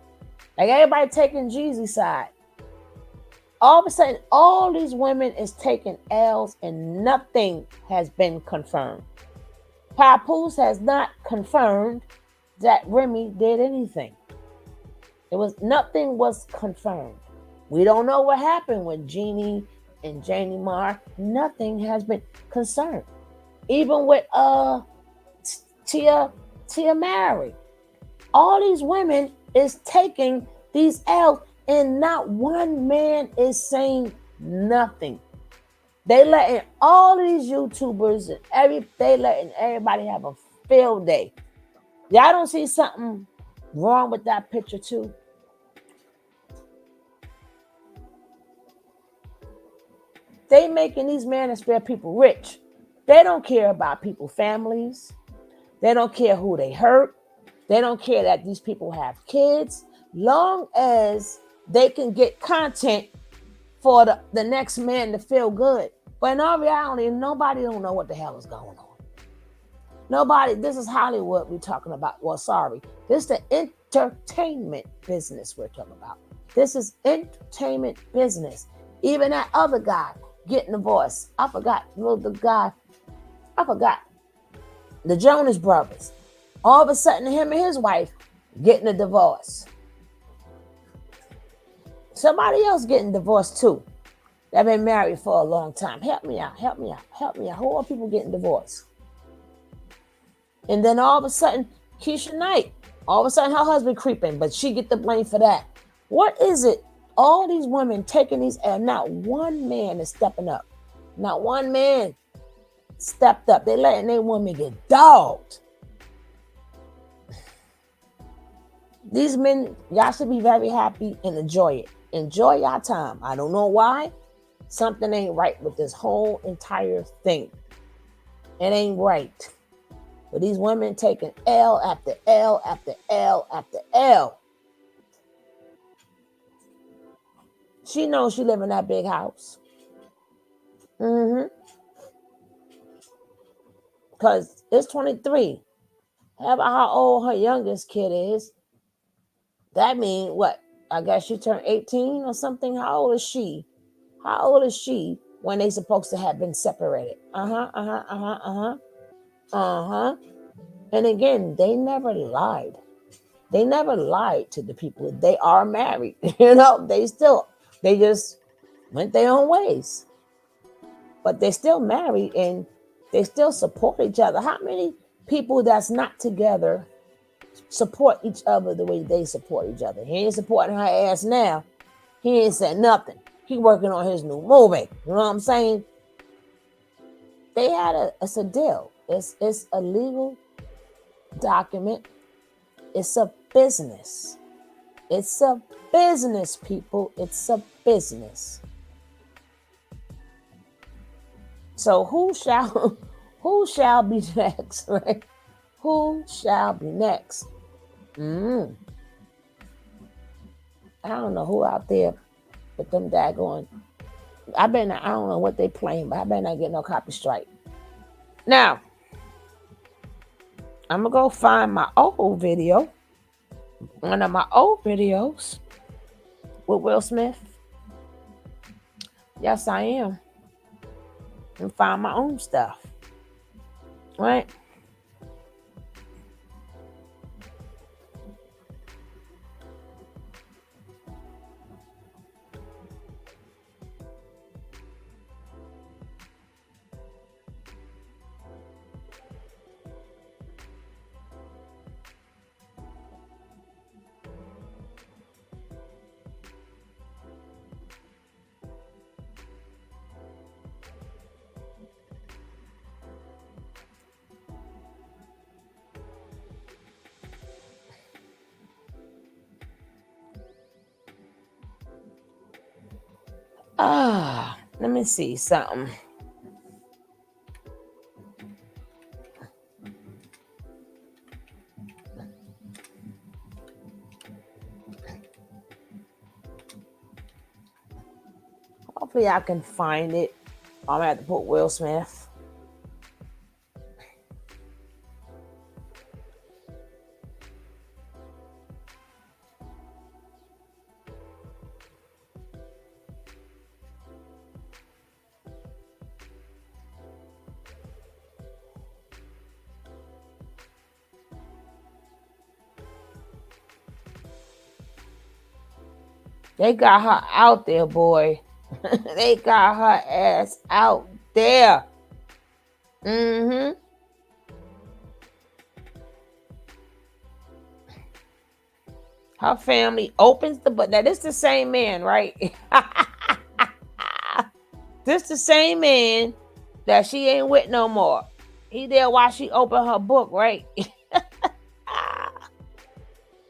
Like everybody taking Jeezy's side. All of a sudden, all these women is taking L's and nothing has been confirmed. Papoose has not confirmed that Remy did anything. Nothing was confirmed. We don't know what happened with Jeannie and Janie Marr. Nothing has been concerned. Even with Tia Mowry. All these women is taking these L's and not one man is saying nothing. They letting all these YouTubers and they letting everybody have a field day. Y'all don't see something wrong with that picture too? They making these manosphere people rich. They don't care about people's families. They don't care who they hurt. They don't care that these people have kids. Long as they can get content for the next man to feel good. But in all reality, nobody don't know what the hell is going on. Nobody, this is Hollywood we're talking about. Well, sorry. This is the entertainment business we're talking about. This is entertainment business. Even that other guy getting divorced. I forgot. The Jonas Brothers. All of a sudden, him and his wife getting a divorce. Somebody else getting divorced too. They've been married for a long time. Help me out. Who are people getting divorced? And then all of a sudden, Keisha Knight. All of a sudden, her husband creeping, but she get the blame for that. What is it? All these women taking these L. Not one man is stepping up. Not one man stepped up. They letting their women get dogged. These men, y'all should be very happy and enjoy it. Enjoy your time. I don't know why. Something ain't right with this whole entire thing. It ain't right. But these women taking L after L after L after L. She knows she live in that big house. Because it's 23. However how old her youngest kid is. That means what? I guess she turned 18 or something. How old is she? How old is she when they supposed to have been separated? And again, they never lied. They never lied to the people. They are married. They just went their own ways. But they're still married and they still support each other. How many people that's not together support each other the way they support each other? He ain't supporting her ass now. He ain't said nothing. He working on his new movie. You know what I'm saying? They had it's a deal. It's a legal document. It's a business. It's a business, people. It's a business. So who shall be next, right? Who shall be next? I don't know who out there with them daggone. I don't know what they playing, but I better not get no copy strike. Now, I'm gonna go find my old video. One of my old videos with Will Smith. Yes, I am. And find my own stuff. Right? Let me see something. Hopefully I can find it. I'm gonna have to put Will Smith. They got her out there, boy. They got her ass out there. Her family opens the book. Now, this the same man, right? This the same man that she ain't with no more. He there while she opened her book, right?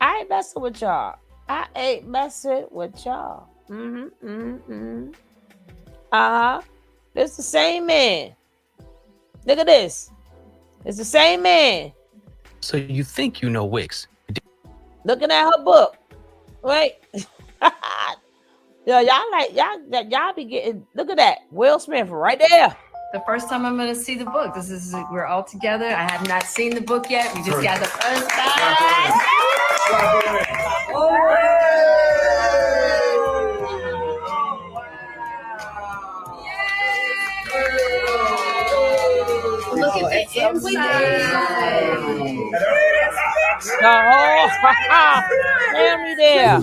I ain't messing with y'all. I ain't messing with y'all. This the same man. Look at this. It's the same man. So you think you know Wicks? Looking at her book, right? Y'all be getting. Look at that, Will Smith right there. The first time I'm going to see the book. We're all together. I have not seen the book yet. We just got the first time. Look at the inside. The whole family there.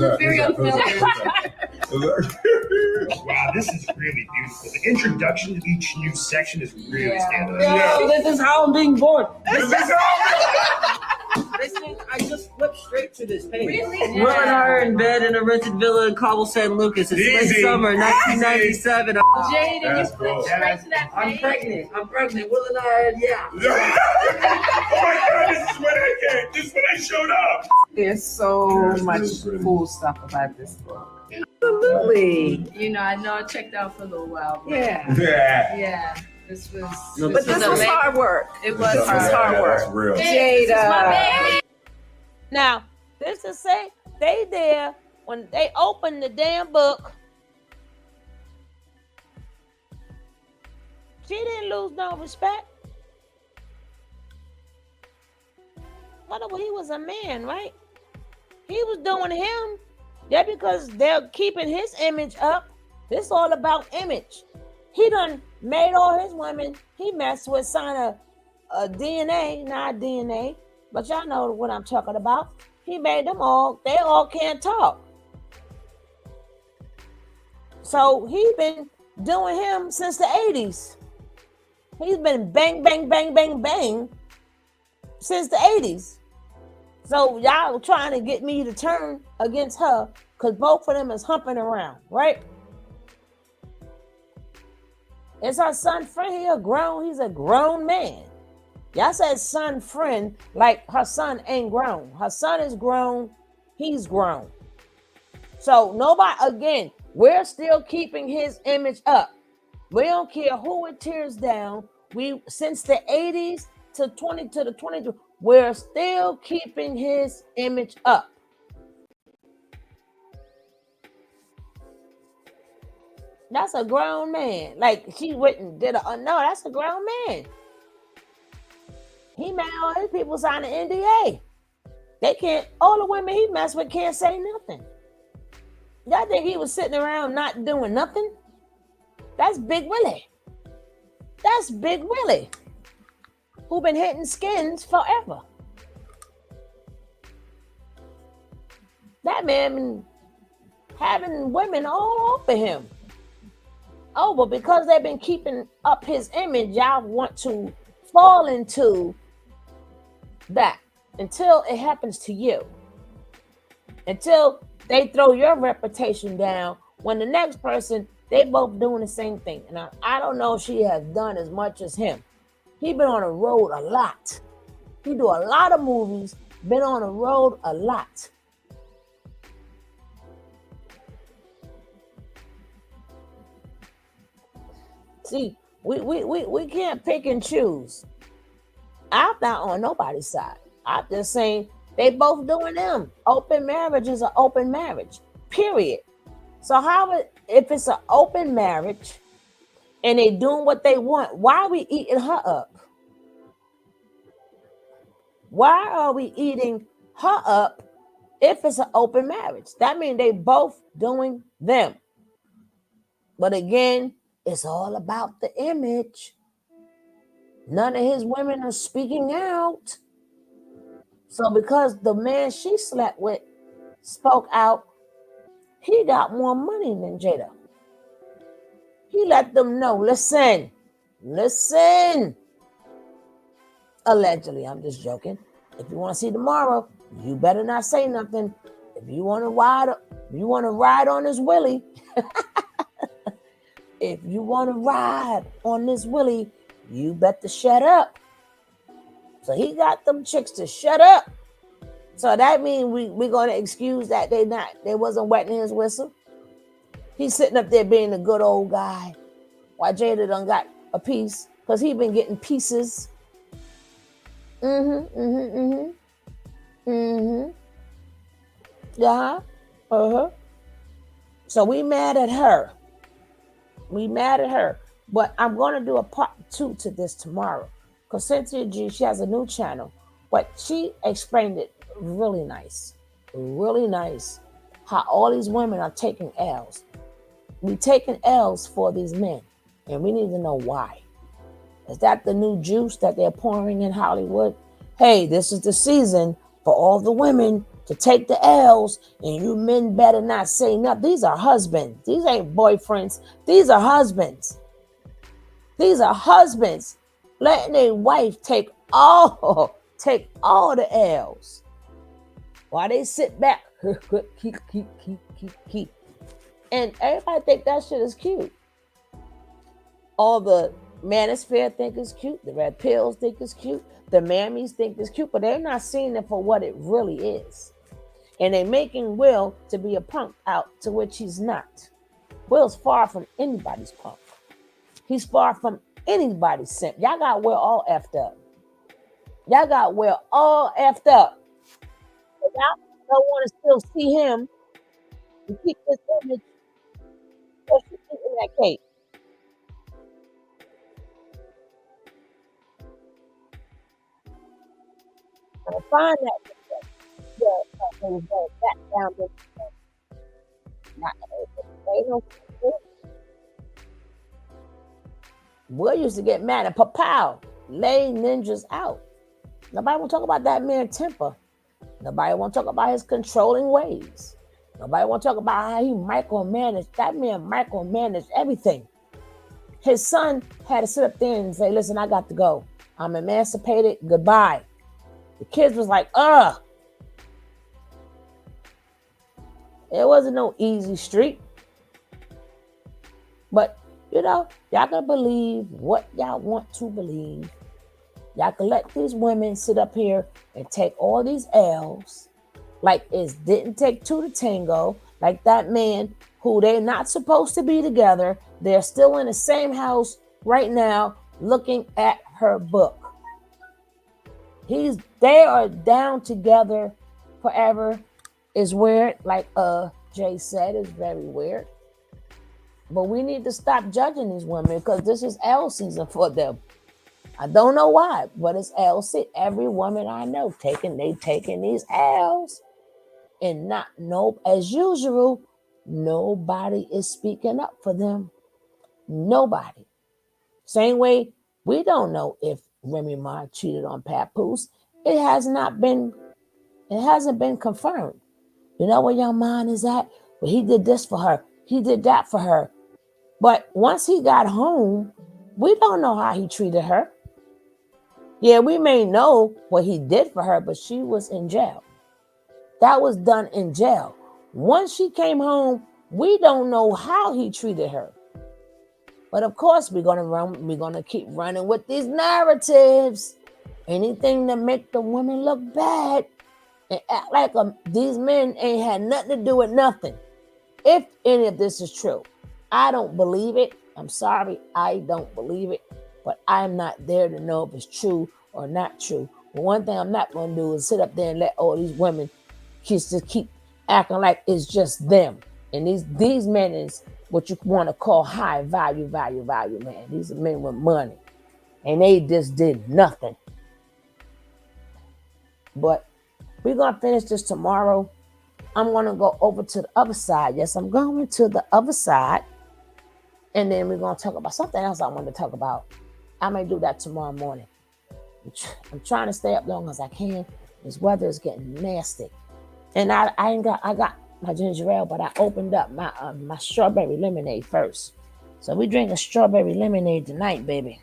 Wow, this is really beautiful. The introduction to each new section is really standing out. Yeah, this is how I'm being born. I just flipped straight to this page. Really? Will and I are in bed in a rented villa in Cobble San Lucas. It's late Easy. summer, 1997. Jada, you That's flipped cool. straight to that I'm page. pregnant. Will and I, yeah. Oh my God, this is when I came. This is when I showed up. There's so Yeah, much it's really pretty. cool stuff about this book. Absolutely. You know, I checked out for a little while. But Yeah. yeah, this was. No, But this was hard work. It was This was hard Yeah, work. that's real. This is my Jada. baby. Now, this to say they there when they opened the damn book. She didn't lose no respect. Well, he was a man, right? He was doing him. Yeah, because they're keeping his image up. This all about image. He done made all his women. He messed with sign a DNA, not DNA, but y'all know what I'm talking about. He made them all. They all can't talk. So he been doing him since the 80s. He's been bang, bang, bang, bang, bang since the 80s. So y'all trying to get me to turn against her because both of them is humping around, right? It's her son friend. He's a grown man. Y'all said son friend, like her son ain't grown. Her son is grown, he's grown. So nobody, again, we're still keeping his image up. We don't care who it tears down. We since the 80s to the 22, we're still keeping his image up. That's a grown man. Like she went and did no, that's a grown man. He made all his people sign an NDA. They can't, all the women he messed with can't say nothing. Y'all think he was sitting around not doing nothing? That's Big Willie. That's Big Willie, who been hitting skins forever. That man been having women all over him. Oh, but because they've been keeping up his image, y'all want to fall into that until it happens to you. Until they throw your reputation down when the next person, they both doing the same thing. And I don't know if she has done as much as him. He been on the road a lot. He do a lot of movies, been on the road a lot. See, we can't pick and choose. I'm not on nobody's side. I'm just saying they both doing them. Open marriage is an open marriage, period. So if it's an open marriage and they doing what they want, why are we eating her up? Why are we eating her up if it's an open marriage? That means they both doing them. But again, it's all about the image. None of his women are speaking out. So because the man she slept with spoke out, he got more money than Jada. He let them know, listen. Allegedly, I'm just joking. If you want to see tomorrow, you better not say nothing. If you want to ride on this Willie, if you want to ride on this Willie, you better shut up. So he got them chicks to shut up. So that means we're going to excuse that they wasn't wetting his whistle. He's sitting up there being a good old guy while Jada done got a piece because he been getting pieces. Yeah. So we mad at her. But I'm going to do a part 2 to this tomorrow. Because Cynthia G, she has a new channel. But she explained it really nice. Really nice. How all these women are taking L's. We taking L's for these men. And we need to know why. Is that the new juice that they're pouring in Hollywood? Hey, this is the season for all the women to take the L's, and you men better not say nothing. These are husbands. These ain't boyfriends. These are husbands. Letting their wife take all take all the L's while they sit back, keep. And everybody think that shit is cute. All the manosphere think it's cute. The red pills think it's cute. The mammies think it's cute, but they're not seeing it for what it really is. And they're making Will to be a punk out to which he's not. Will's far from anybody's punk. He's far from anybody's simp. Y'all got Will all effed up. Y'all got Will all effed up. But y'all don't want to still see him and keep this image. What's she eating that cake? I'm gonna find that. Back down this. Will used to get mad and pow, lay ninjas out. Nobody want to talk about that man's temper. Nobody want to talk about his controlling ways. Nobody want to talk about how he micromanaged. That man micromanaged everything. His son had to sit up there and say, listen, I got to go. I'm emancipated. Goodbye. The kids was like, ugh. It wasn't no easy street. But, y'all can believe what y'all want to believe. Y'all can let these women sit up here and take all these L's like it didn't take two to tango, like that man who they're not supposed to be together. They're still in the same house right now looking at her book. They are down together forever. Is weird, like Jay said, is very weird. But we need to stop judging these women because this is L season for them. I don't know why, but it's L season. Every woman I know taking these L's, and as usual, nobody is speaking up for them. Nobody. Same way we don't know if Remy Ma cheated on Papoose. It hasn't been confirmed. You know where your mind is at? Well, he did this for her. He did that for her. But once he got home, we don't know how he treated her. Yeah, we may know what he did for her, but she was in jail. That was done in jail. Once she came home, we don't know how he treated her. But of course, we're gonna keep running with these narratives. Anything to make the women look bad and act like these men ain't had nothing to do with nothing. If any of this is true, I don't believe it. I'm sorry, I don't believe it. But I'm not there to know if it's true or not true. But one thing I'm not going to do is sit up there and let all these women just keep acting like it's just them. And these men is what you want to call high value, man. These are men with money. And they just did nothing. But we're going to finish this tomorrow. I'm going to go over to the other side. Yes, I'm going to the other side. And then we're going to talk about something else I want to talk about. I may do that tomorrow morning. I'm trying to stay up long as I can. This weather is getting nasty. And I got my ginger ale, but I opened up my strawberry lemonade first. So we drink a strawberry lemonade tonight, baby.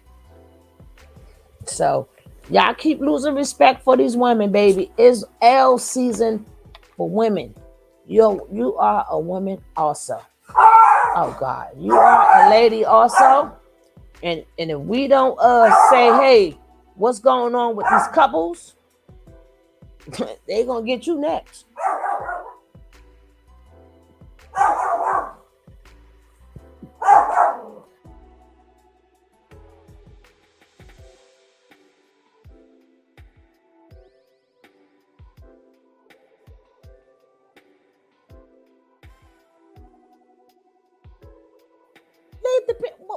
So y'all keep losing respect for these women, baby. It's L season for women. You are a woman also. Oh God, you are a lady also. And if we don't say, hey, what's going on with these couples? They gonna get you next.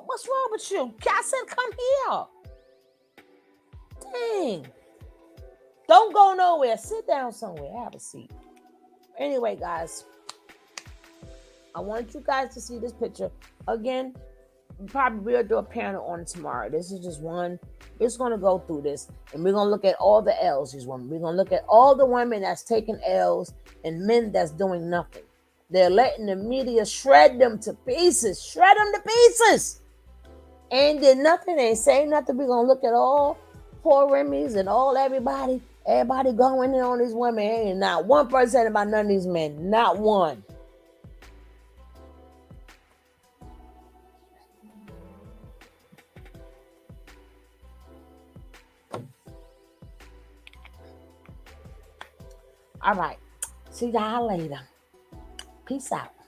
What's wrong with you? I said, come here. Dang. Don't go nowhere. Sit down somewhere. Have a seat. Anyway, guys, I want you guys to see this picture. Again, probably we'll do a panel on it tomorrow. This is just one. It's going to go through this, and we're going to look at all the L's these women. We're going to look at all the women that's taking L's and men that's doing nothing. They're letting the media shred them to pieces. Shred them to pieces. Ain't did nothing. Ain't saying nothing. We're going to look at all poor Remy's and all everybody Everybody going in on these women. Ain't not one person saying about none of these men. Not one. All right. See y'all later. Peace out.